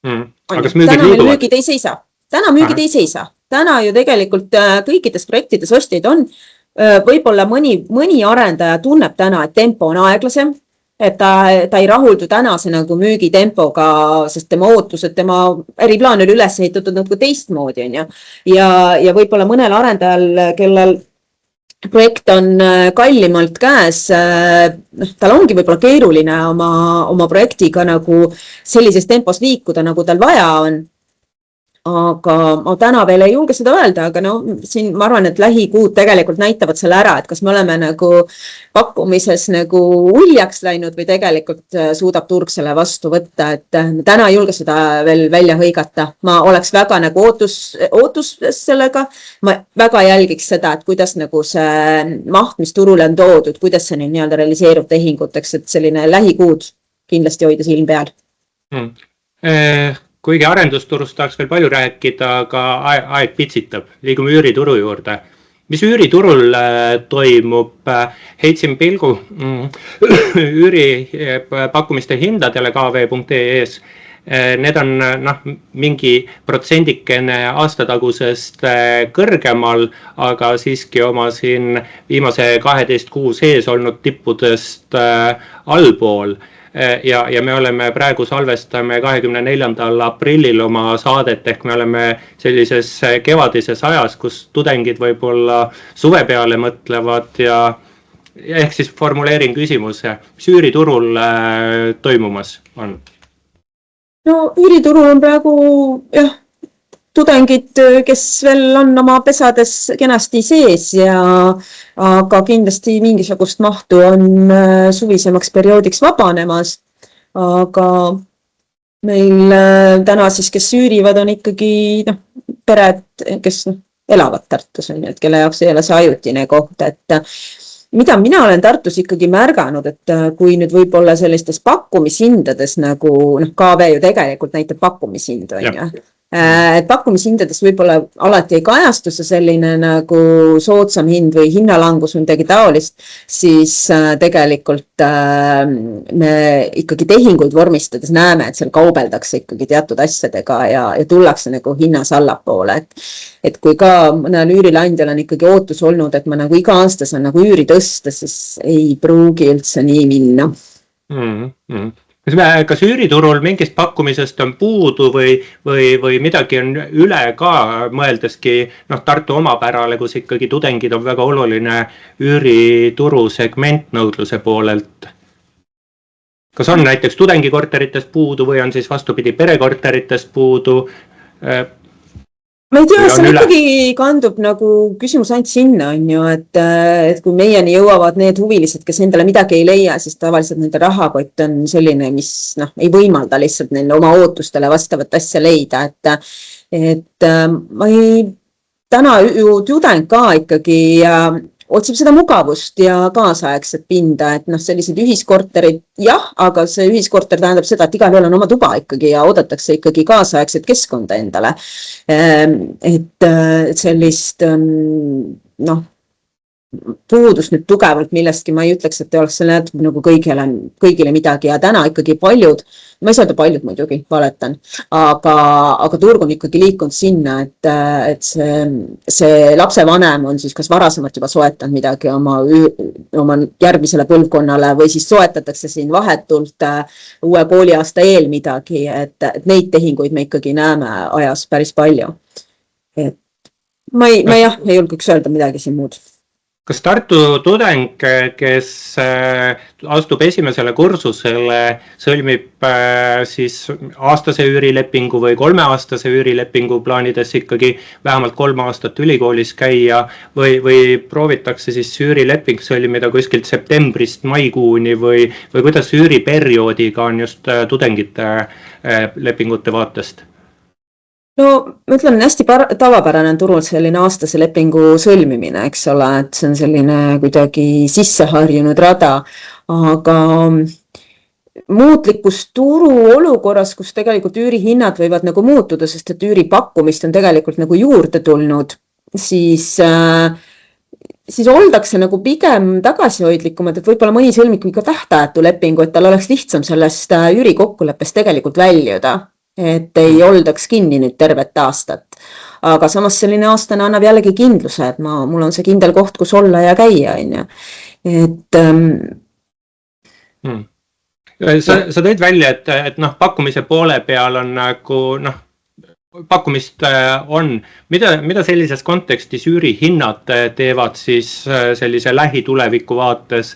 Aga kas müügid liiduvad? Täna müügid ei seisa. Täna müügid ei seisa. Täna ju tegelikult kõikides projektides ostjaid on. Võib-olla mõni arendaja tunneb täna, et tempo on aeglasem, et ta ei rahuldu tänase nagu müügitempoga, sest tema ootused, tema äriplaan oli üles ehitatud nagu teistmoodi on ju. Ja võib-olla mõnel arendajal, kellel projekt on kallimalt käes, tal ongi võib-olla keeruline oma projektiga nagu sellises tempos liikuda, nagu tal vaja on. Aga ma täna veel ei julge seda öelda, aga no siin ma arvan, et lähikuud tegelikult näitavad selle ära, et kas me oleme nagu pakkumises nagu uljaks läinud või tegelikult suudab turg selle vastu võtta, et täna ei julge seda veel välja hõigata. Ma oleks väga nagu ootus sellega, ma väga jälgiks seda, et kuidas nagu see maht, mis turule on toodud, kuidas see nii-öelda realiseerub tehinguteks, et selline lähikuud kindlasti hoida silm peal. Kuigi arendusturust tahaks veel palju rääkida, aga aeg pitsitab. Liigume üürituru juurde. mis üüriturul toimub, heitsin pilgu üüripakkumiste hindadele kv.ee-s. Need on mingi protsendikene aastatagusest kõrgemal, aga siiski oma siin viimase 12 kuu sees olnud tippudest allpool. Ja me oleme praegu salvestame 24. aprillil oma saadet, ehk me oleme sellises kevadises ajas, kus tudengid võib-olla suve peale mõtlevad ja ehk siis formuleerin küsimuse, mis üüriturul toimumas on? No üüriturul on praegu tudengid, kes veel on oma pesades kenasti sees aga kindlasti mingisugust mahtu on suvisemaks perioodiks vabanemas. Aga meil täna siis, kes üürivad, on ikkagi pered, kes elavad Tartus, et kelle jaoks ei ole see ajutine koht. Et mida mina olen Tartus ikkagi märganud, et kui nüüd võib-olla sellistes pakkumishindades nagu KV ju tegelikult näitab pakkumishindu, et pakkumishindades võib-olla alati ei kajastu see selline nagu soodsam hind või hinnalangus või midagi taolist, siis tegelikult me ikkagi tehinguid vormistades näeme, et seal kaubeldakse ikkagi teatud asjadega ja tullakse nagu hinnas allapoole. Et kui ka mõnel üürileandjal on ikkagi ootus olnud, et ma nagu iga aasta saan nagu üüri tõsta, siis ei pruugi üldse nii minna. Kas üüriturul mingist pakkumisest on puudu või midagi on üle ka, mõeldeski Tartu omapärale, kus ikkagi tudengid on väga oluline üürituru segment nõudluse poolelt? Kas on näiteks tudengikorteritest puudu või on siis vastupidi perekorteritest puudu? Ma ei tea, see ikkagi kandub nagu küsimus ainult sinna, et kui meieni jõuavad need huvilised, kes endale midagi ei leia, siis tavaliselt nende rahakott on selline, mis ei võimalda lihtsalt neile oma ootustele vastavat asja leida. Et ma täna ju tudeng ka ikkagi otsib seda mugavust ja kaasaegset pinda, et sellised ühiskorterid, aga see ühiskorter tähendab seda, et igal juhul on oma tuba ikkagi ja oodatakse ikkagi kaasaegset keskkonda endale. Et sellist, puudus nüüd tugevalt millestki, ma ei ütleks, et oleks selle nagu kõigile midagi ja täna ikkagi paljud, ma ei saa öelda paljud muidugi, valetan, aga turg on ikkagi liikunud sinna, et see lapsevanem on siis kas varasemalt juba soetanud midagi oma järgmisele põlvkonnale või siis soetatakse siin vahetult uue kooliaasta eel midagi, et neid tehinguid me ikkagi näeme ajas päris palju. Et ma ei julgeks öelda midagi siin muud. Kas Tartu tudeng, kes astub esimesele kursusele, sõlmib siis aastase üürilepingu või 3-aastase üürilepingu plaanides ikkagi vähemalt 3 aastat ülikoolis käia või proovitakse siis üürileping sõlmida kuskilt septembrist maikuuni või kuidas üüriperioodiga on just tudengite lepingute vaatest? No, ma ütlen, hästi tavapärane on turul selline aastase lepingu sõlmimine, eks ole, et see on selline kuidagi sisseharjunud rada, aga muutlikus turu olukorras, kus tegelikult üürihinnad võivad nagu muutuda, sest et üüripakkumist on tegelikult nagu juurde tulnud, siis oldakse nagu pigem tagasihoidlikumad, et võib-olla mõni sõlmib ka tähtajatu lepingu, et tal oleks lihtsam sellest üürikokkuleppest tegelikult väljuda. Et ei oldaks kinni nüüd tervet aastat. Aga samas selline aastane annab jällegi kindluse, et mul on see kindel koht, kus olla ja käia. Et Sa tõid välja, et pakkumise poole peal on nagu pakkumist on. Mida sellises kontekstis üürihinnad teevad siis sellise lähituleviku vaates?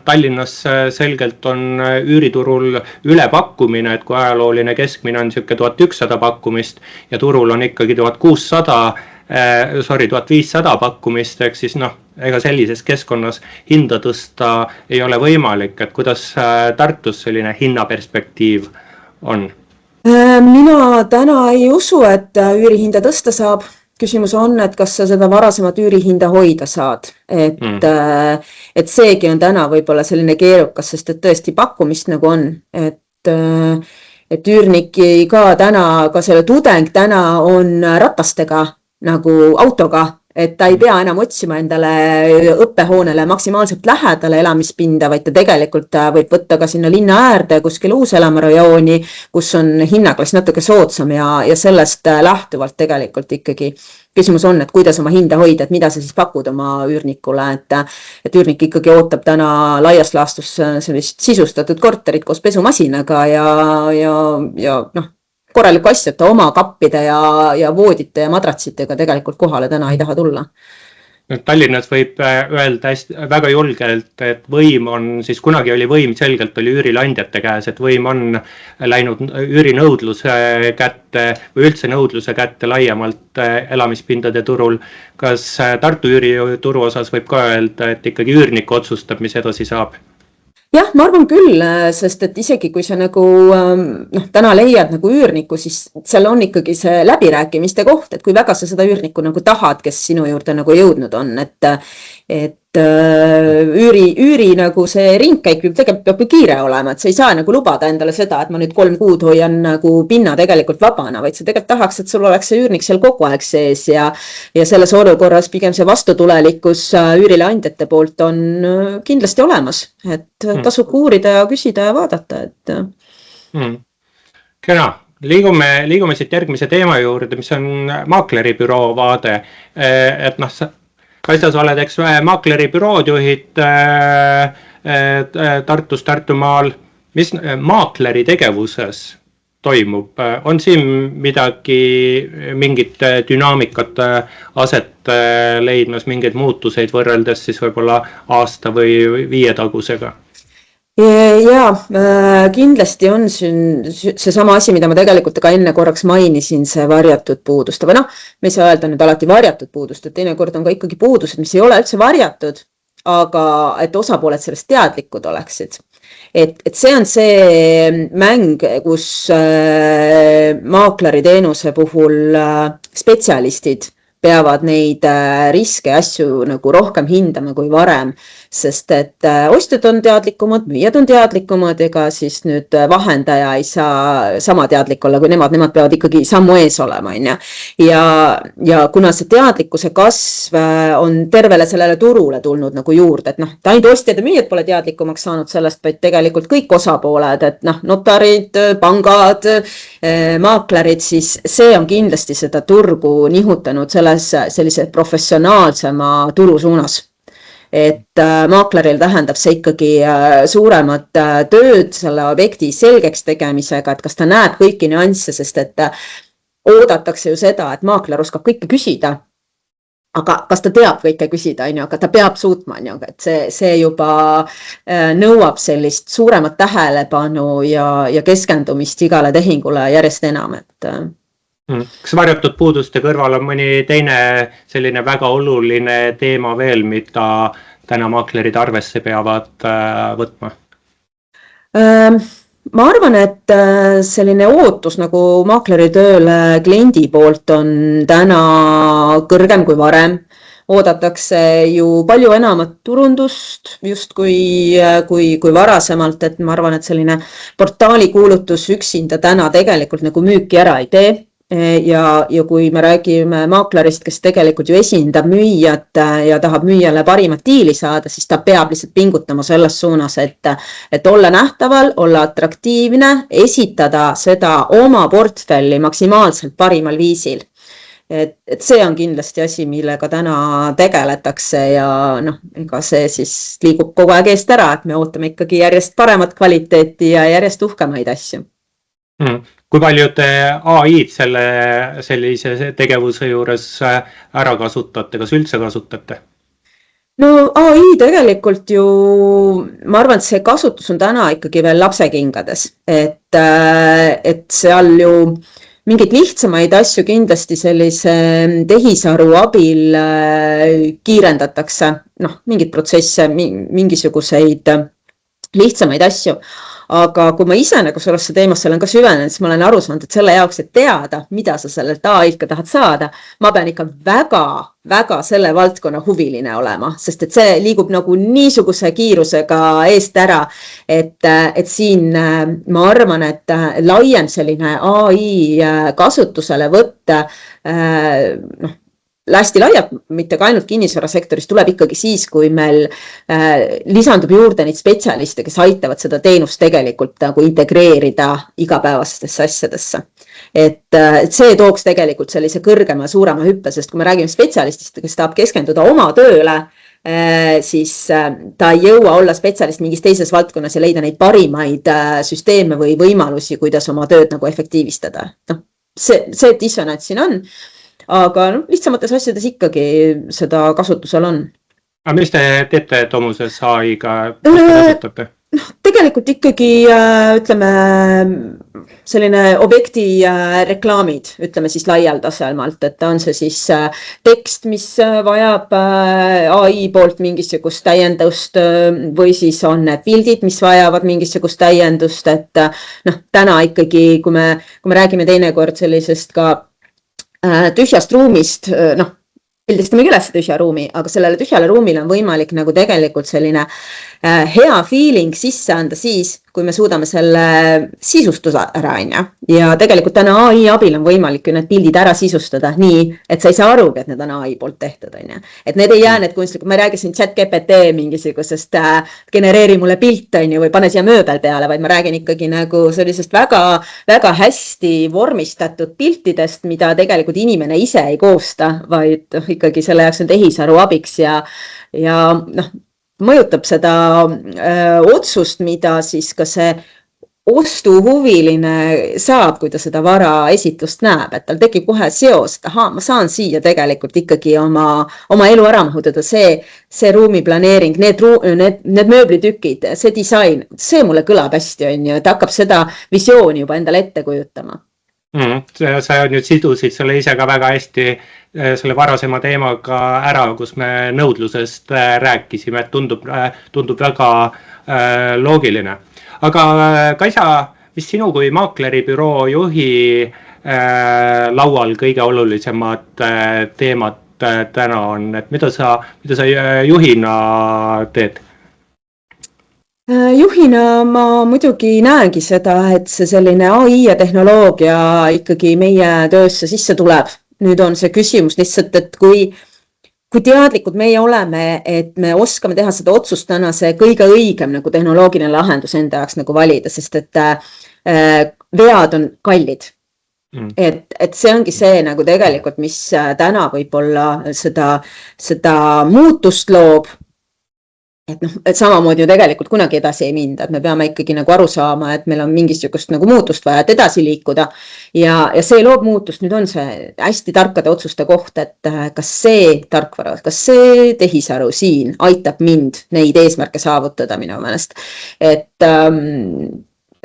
Tallinnas selgelt on üüriturul ülepakkumine, et kui ajalooline keskmine on 1100 pakkumist ja turul on ikkagi 1500 pakkumist, ehk siis ega sellises keskkonnas hinda tõsta ei ole võimalik, et kuidas Tartus selline hinnaperspektiiv on? Mina täna ei usu, et üürihinda tõsta saab. Küsimus on, et kas sa seda varasemat üürihinda hoida saad, et seegi on täna võib-olla selline keerukas, sest et tõesti pakkumist nagu on, et üürniki ka täna, ka selle tudeng täna on ratastega nagu autoga, et ta ei pea enam otsima endale õppehoonele maksimaalselt lähedale elamispinda, vaid ta tegelikult võib võtta ka sinna linna äärde kuskil uuselamurajooni, kus on hinnaklass natuke soodsam ja sellest lähtuvalt tegelikult ikkagi küsimus on, et kuidas oma hinda hoida, et mida sa siis pakud oma üürnikule, et üürnik ikkagi ootab täna laias laastus sellist sisustatud korterit koos pesumasinaga ja korralikku asja, et ta oma kappide ja voodite ja madratsitega tegelikult kohale täna ei taha tulla. Tallinnas võib öelda väga julgelt, et võim on, siis kunagi oli võim selgelt oli üürilandjate käes, et võim on läinud üürinõudluse kätte või üldse nõudluse kätte laiemalt elamispindade turul. Kas Tartu üürituru osas võib ka öelda, et ikkagi üürnik otsustab, mis edasi saab? Jah, ma arvan küll, sest et isegi kui sa nagu täna leiad nagu üürniku, siis seal on ikkagi see läbirääkimiste koht, et kui väga sa seda üürniku nagu tahad, kes sinu juurde nagu jõudnud on, et üüri nagu see ringkäik tegelikult peab kiire olema, et sa ei saa nagu lubada endale seda, et ma nüüd 3 kuud hoian nagu pinna tegelikult vabana, vaid sa tegelikult tahaks, et sul oleks see üürnik seal kogu aeg sees ja selles olukorras pigem see vastutulelikkus üürileandjate poolt on kindlasti olemas, et tasub uurida ja küsida ja vaadata, et. Kena, liigume siit järgmise teema juurde, mis on maakleribüroo vaade, et Kaisa, sa oled, eks maakleribürood juhid Tartus, Tartumaal. Mis maakleri tegevuses toimub? On siin mingit dünaamikat aset leidmas, mingeid muutuseid võrreldes siis võib-olla aasta või 5 tagusega? Ja kindlasti on seesama asi, mida ma tegelikult ka enne korraks mainisin, see varjatud puudust, või me ei saa öelda nüüd alati varjatud puudust, et teinekord on ka ikkagi puudused, mis ei ole üldse varjatud, aga et osapooled sellest teadlikud oleksid. Et see on see mäng, kus maakleri teenuse puhul spetsialistid peavad neid riske ja asju nagu rohkem hindama kui varem, sest et ostjad on teadlikumad, müüjad on teadlikumad, ega siis nüüd vahendaja ei saa sama teadlik olla kui nemad peavad ikkagi sammu ees olema, ja kuna see teadlikkuse kasv on tervele sellele turule tulnud nagu juurde, et ainult ostjad ja müüjad pole teadlikumaks saanud sellest, vaid tegelikult kõik osapooled, et notarid, pangad, maaklerid, siis see on kindlasti seda turgu nihutanud sellise professionaalsema turu suunas. Et maakleril tähendab see ikkagi suuremat tööd selle objekti selgeks tegemisega, et kas ta näeb kõiki nüansse, sest et oodatakse ju seda, et maakler oskab kõike küsida, aga kas ta teab kõike küsida, aga ta peab suutma, et see juba nõuab sellist suuremat tähelepanu ja keskendumist igale tehingule järjest enam, et Kas varjatud puuduste kõrval on mõni teine selline väga oluline teema veel, mida täna maaklerid arvesse peavad võtma? Ma arvan, et selline ootus nagu maakleri tööle kliendi poolt on täna kõrgem kui varem. Oodatakse ju palju enamat turundust just kui varasemalt, et ma arvan, et selline portaali kuulutus üksinda täna tegelikult nagu müüki ära ei tee. Ja kui me räägime maaklerist, kes tegelikult ju esindab müüjat ja tahab müüjale parimat diili saada, siis ta peab lihtsalt pingutama selles suunas, et olla nähtaval, olla atraktiivne, esitada seda oma portfelli maksimaalselt parimal viisil. Et see on kindlasti asi, millega täna tegeletakse ja ega see siis liigub kogu aeg eest ära, et me ootame ikkagi järjest paremat kvaliteeti ja järjest uhkemaid asju. Kui palju te AI-d sellise tegevuse juures ära kasutate, kas üldse kasutate? No AI tegelikult ju, ma arvan, et see kasutus on täna ikkagi veel lapsekingades, et seal ju mingeid lihtsamaid asju kindlasti sellise tehisaru abil kiirendatakse, mingid protsesse, mingisuguseid lihtsamaid asju. Aga kui ma ise nagu sellesse teemasse olen ka süvenenud, siis ma olen aru saanud, et selle jaoks, et teada, mida sa sellelt AI-lt ka tahad saada, ma pean ikka väga selle valdkonna huviline olema, sest et see liigub nagu niisuguse kiirusega eest ära, et siin ma arvan, et laiem selline AI kasutusele võtta, hästi laialt, mitte ka ainult kinnisvarasektoris, tuleb ikkagi siis, kui meil lisandub juurde neid spetsialiste, kes aitavad seda teenust tegelikult nagu integreerida igapäevastesse asjadesse. Et see tooks tegelikult sellise kõrgema ja suurema hüppe, sest kui me räägime spetsialistist, kes tahab keskenduda oma tööle, siis ta ei jõua olla spetsialist mingis teises valdkonnas ja leida neid parimaid süsteeme või võimalusi, kuidas oma tööd nagu efektiivistada. No, see dissonants siin on. Aga lihtsamates asjades ikkagi seda kasutusel on. Aga mis te teete Tomuses AI-ga, mis te kasutate? Tegelikult ikkagi, ütleme, selline objekti reklaamid, ütleme siis laialdasemalt, et on see siis tekst, mis vajab AI poolt mingisugust täiendust või siis on need pildid, mis vajavad mingisugust täiendust, et täna ikkagi, kui me räägime teinekord sellisest ka tühjast ruumist, pildistame üles tühja ruumi, aga sellele tühjale ruumile on võimalik nagu tegelikult selline hea feeling sisse anda siis, kui me suudame selle sisustada ära, ja tegelikult täna AI abil on võimalik ju need pildid ära sisustada nii, et sa ei saa aru, et need on AI poolt tehtud, et need ei jää need kunstlikud, ma ei räägi siin ChatGPT mingisugusest genereeri mulle pilt, või pane siia mööbel peale, vaid ma räägin ikkagi nagu sellisest väga, väga hästi vormistatud piltidest, mida tegelikult inimene ise ei koosta, vaid ikkagi selle jaoks on tehisaru abiks ja mõjutab seda otsust, mida siis ka see ostuhuviline saab, kui ta seda vara esitlust näeb, et tal tekib kohe seos, et ma saan siia tegelikult ikkagi oma elu ära mahutada, see ruumiplaneering, need mööblitükid, see disain, see mulle kõlab hästi, et hakkab seda visiooni juba endale ette kujutama. Sa nüüd sidusid selle ise ka väga hästi selle varasema teemaga ära, kus me nõudlusest rääkisime, et tundub väga loogiline. Aga Kaisa, mis sinu kui maakleribüroo juhi laual kõige olulisemad teemad täna on, et mida sa juhina teed? Juhina ma muidugi näengi seda, et see selline AI ja tehnoloogia ikkagi meie töösse sisse tuleb. Nüüd on see küsimus lihtsalt, et kui teadlikud meie oleme, et me oskame teha seda otsust täna see kõige õigem nagu tehnoloogiline lahendus enda jaoks nagu valida, sest et vead on kallid. Et see ongi see nagu tegelikult, mis täna võib-olla seda muutust loob. Et samamoodi ju tegelikult kunagi edasi ei minda, et me peame ikkagi nagu aru saama, et meil on mingisugust nagu muutust vaja, et edasi liikuda ja see loob muutust. Nüüd on see hästi tarkade otsuste koht, et kas see tarkvara, kas see tehisaru siin aitab mind neid eesmärke saavutada minu meelest. Et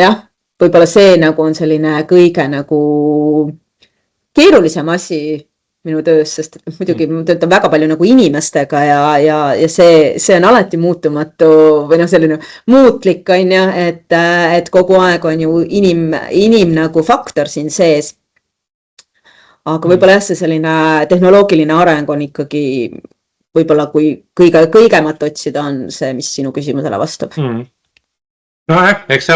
jah, võib-olla see nagu on selline kõige nagu keerulisem asi minu töös, sest muidugi ma töötan väga palju nagu inimestega ja see on alati muutumatu või selline muutlik, et kogu aeg on ju inim nagu faktor siin sees. Aga võib-olla jah, see selline tehnoloogiline areng on ikkagi võib-olla kui kõigemat otsida on see, mis sinu küsimusele vastab. Nojah, eks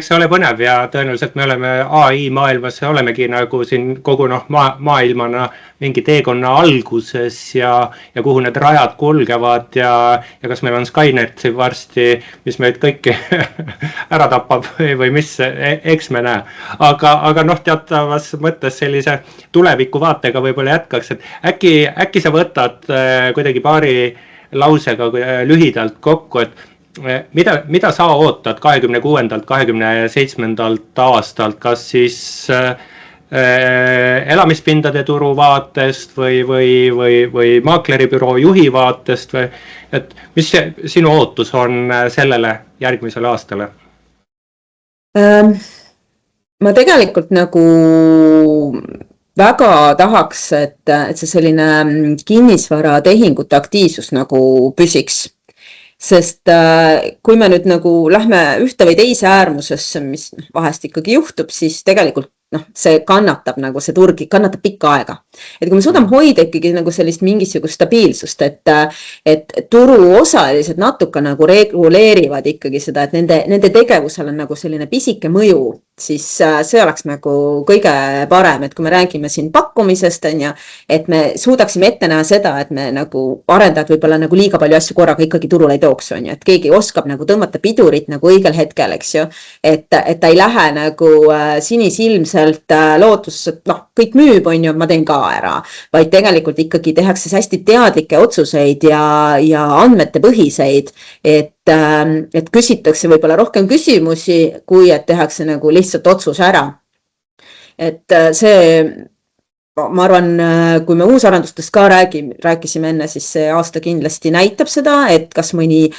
see ole põnev ja tõenäoliselt me oleme AI maailmas, olemegi nagu siin kogu maailmana mingi teekonna alguses ja kuhu need rajad kulgevad ja kas meil on Skynet varsti, mis meid kõiki ära tapab või mis, eks me näe. Aga teatavas mõttes sellise tuleviku vaatega võib-olla jätkaks, et äkki sa võtad kuidagi paari lausega lühidalt kokku, et mida sa ootad 26. 27. aastalt, kas siis elamispindade turu vaatest või maakleribüroo juhi vaatest või et mis sinu ootus on sellele järgmisele aastale? Ma tegelikult nagu väga tahaks, et see selline kinnisvaratehingute aktiivsus nagu püsiks. Sest kui me nüüd nagu lähme ühte või teise äärmusesse, mis vahest ikkagi juhtub, siis tegelikult see kannatab nagu see turg kannatab pikka aega. Et kui me suudame hoida ikkagi nagu sellist mingisugust stabiilsust, et turuosalised natuke nagu reguleerivad ikkagi seda, et nende tegevusel on nagu selline pisike mõju, siis see oleks nagu kõige parem, et kui me räägime siin pakkumisest, on ja, et me suudaksime ette näha seda, et me nagu arendajad võib-olla nagu liiga palju asju korraga ikkagi turule ei tooks, on ja, et keegi oskab nagu tõmmata pidurit nagu õigel hetkel, eks ju, et ta ei lähe nagu sinisilmselt lootus, et kõik müüb, on ju, ma teen ka ära, vaid tegelikult ikkagi tehakse hästi teadlikke otsuseid ja andmete põhiseid, et küsitakse võib-olla rohkem küsimusi, kui et tehakse nagu lihtsalt otsus ära. Et see, ma arvan, kui me uusarendustest ka rääkisime enne, siis see aasta kindlasti näitab seda, et kas mõni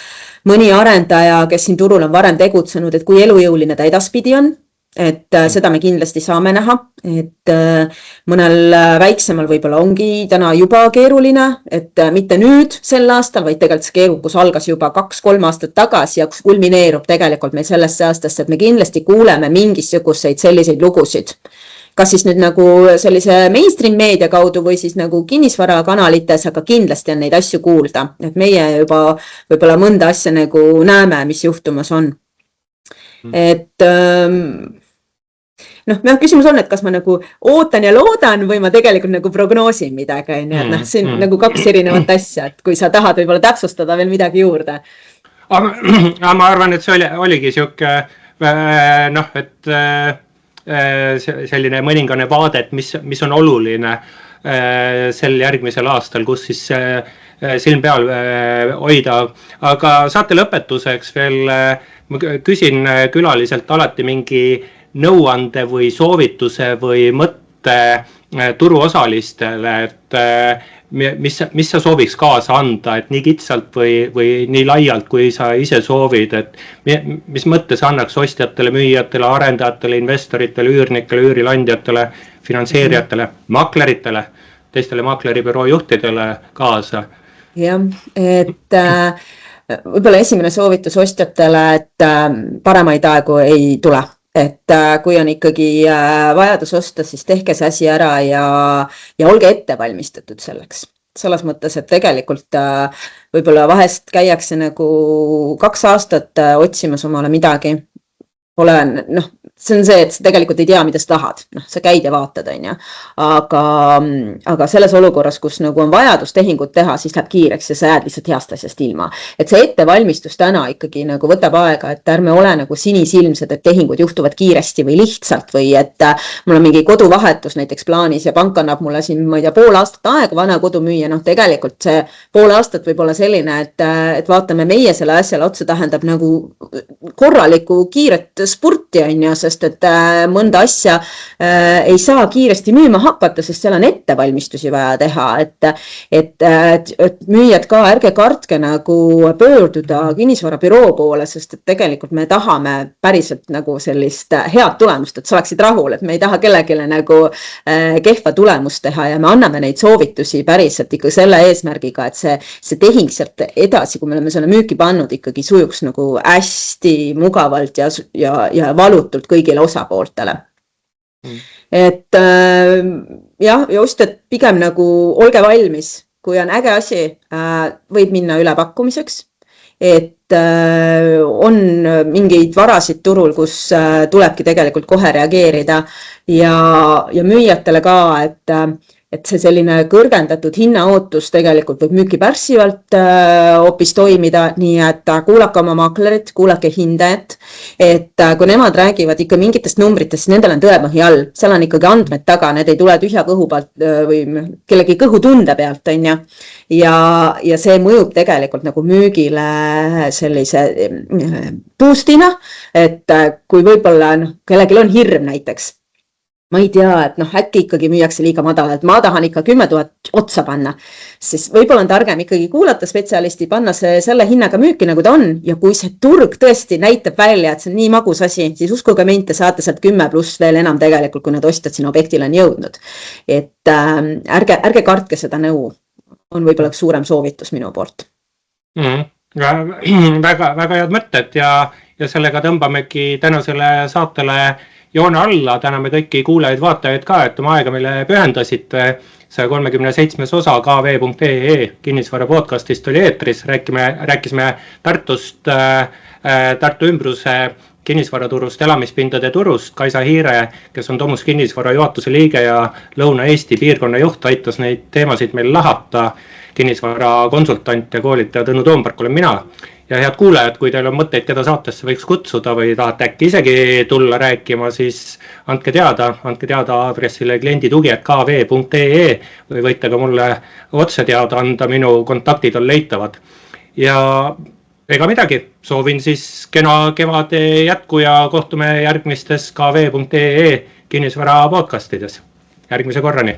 arendaja, kes siin turul on varem tegutsenud, et kui elujõuline ta edaspidi on, et seda me kindlasti saame näha, et mõnel väiksemal võib-olla ongi täna juba keeruline, et mitte nüüd sel aastal, vaid tegelikult see keerukus algas juba 2-3 aastat tagasi ja kulmineerub tegelikult meil sellesse aastasse, et me kindlasti kuuleme mingisuguseid selliseid lugusid. Kas siis nüüd nagu sellise mainstream meedia kaudu või siis nagu kinnisvarakanalites, aga kindlasti on neid asju kuulda, et meie juba võib-olla mõnda asja nagu näeme, mis juhtumas on. Et küsimus on, et kas ma nagu ootan ja loodan või ma tegelikult nagu prognoosin midagi, et siin nagu 2 erinevat asja, et kui sa tahad võib-olla täpsustada veel midagi juurde. Aga ma arvan, et see oligi siuke, et selline mõningane vaade, et mis on oluline sel järgmisel aastal, kus siis silm peal hoida. Aga saate lõpetuseks veel, ma küsin külaliselt alati mingi nõuande või soovituse või mõtte turuosalistele, et mis sa sooviks kaasa anda, et nii kitsalt või nii laialt, kui sa ise soovid, et mis mõtte sa annaks ostjatele, müüjatele, arendajatele, investoritele, üürnikele, üürilandjatele, finantseerijatele, makleritele, teistele makleribüroo juhtidele kaasa? Jah, et võib-olla esimene soovitus ostjatele, et paremaid aegu ei tule. Et kui on ikkagi vajadus osta, siis tehke see asi ära ja olge ette valmistatud selleks. Selles mõttes, et tegelikult võib-olla vahest käiakse nagu 2 aastat otsimas omale midagi. See on see, et sa tegelikult ei tea, mida sa tahad. Sa käid ja vaatad, on ja. Aga selles olukorras, kus nagu on vajadus tehingut teha, siis läheb kiireks ja sa jääd lihtsalt heast asjast ilma. Et see ettevalmistus täna ikkagi nagu võtab aega, et ärme ole nagu sinisilmsed, et tehingud juhtuvad kiiresti või lihtsalt või et mul on mingi koduvahetus näiteks plaanis ja pank annab mulle siin, ma ei tea, pool aastat aega vana kodu müüa. Tegelikult see pool aastat võib olla selline, et vaatame meie selle asjale otsa tähendab nagu korralikku kiiret spurti, on ja, sest et mõnda asja ei saa kiiresti müüma hakata, sest seal on ettevalmistusi vaja teha, et müüjad ka ärge kartke nagu pöörduda kinnisvarabüroo poole, sest et tegelikult me tahame päriselt nagu sellist head tulemust, et sa oleksid rahul, et me ei taha kellegile nagu kehva tulemust teha ja me anname neid soovitusi päriselt ikka selle eesmärgiga, et see tehing sealt edasi, kui me oleme selle müüki pannud, ikkagi sujuks nagu hästi mugavalt ja valutult kõigile osapooltele. Et ja ostjad pigem nagu olge valmis, kui on äge asi, võib minna üle pakkumiseks, et on mingeid varasid turul, kus tulebki tegelikult kohe reageerida ja müüjatele ka, et see selline kõrgendatud hinnaootus tegelikult võib müüki pärssivalt hoopis toimida, nii et kuulake oma maklerit, kuulake hindajat, et kui nemad räägivad ikka mingitest numbritest, nendel on tõepõhi all, seal on ikkagi andmed taga, need ei tule tühja kõhu pealt või kellegi kõhutunde pealt, on ja see mõjub tegelikult nagu müügile sellise boostina, et kui võib-olla kellelgi on hirm näiteks, ma ei tea, et äkki ikkagi müüakse liiga madala, et ma tahan ikka 10 000 otsa panna, siis võib-olla on targem ikkagi kuulata spetsialisti, panna see selle hinnaga müüki nagu ta on ja kui see turg tõesti näitab välja, et see on nii magus asi, siis uskuge mind, te saate sealt 10 pluss veel enam tegelikult, kui need ostjad sinna objektile on jõudnud. Et ärge kartke seda nõu, on võib-olla üks suurem soovitus minu poolt. Väga head mõtted ja sellega tõmbamegi tänasele saatele joone alla, täname kõiki kuulajaid, vaatajaid ka, et oma aega meile pühendasite. 137. osa kv.ee kinnisvara podcastist oli eetris, rääkisime Tartust, Tartu ümbruse kinnisvaraturust, elamispindade turust. Kaisa Hiire, kes on Domus kinnisvara juhatuse liige ja Lõuna-Eesti piirkonna juht, aitas neid teemasid meil lahata. Kinnisvara konsultant ja koolitaja Tõnu Toompark olen mina. Ja head kuulajad, kui teil on mõtteid, keda saatesse võiks kutsuda või tahate äkki isegi tulla rääkima, siis andke teada aadressile klienditugi@kv.ee või võite ka mulle otse teada anda, minu kontaktid on leitavad. Ja ega midagi, soovin siis kena kevade jätku ja kohtume järgmistes kv.ee kinnisvara podcastides. Järgmise korrani!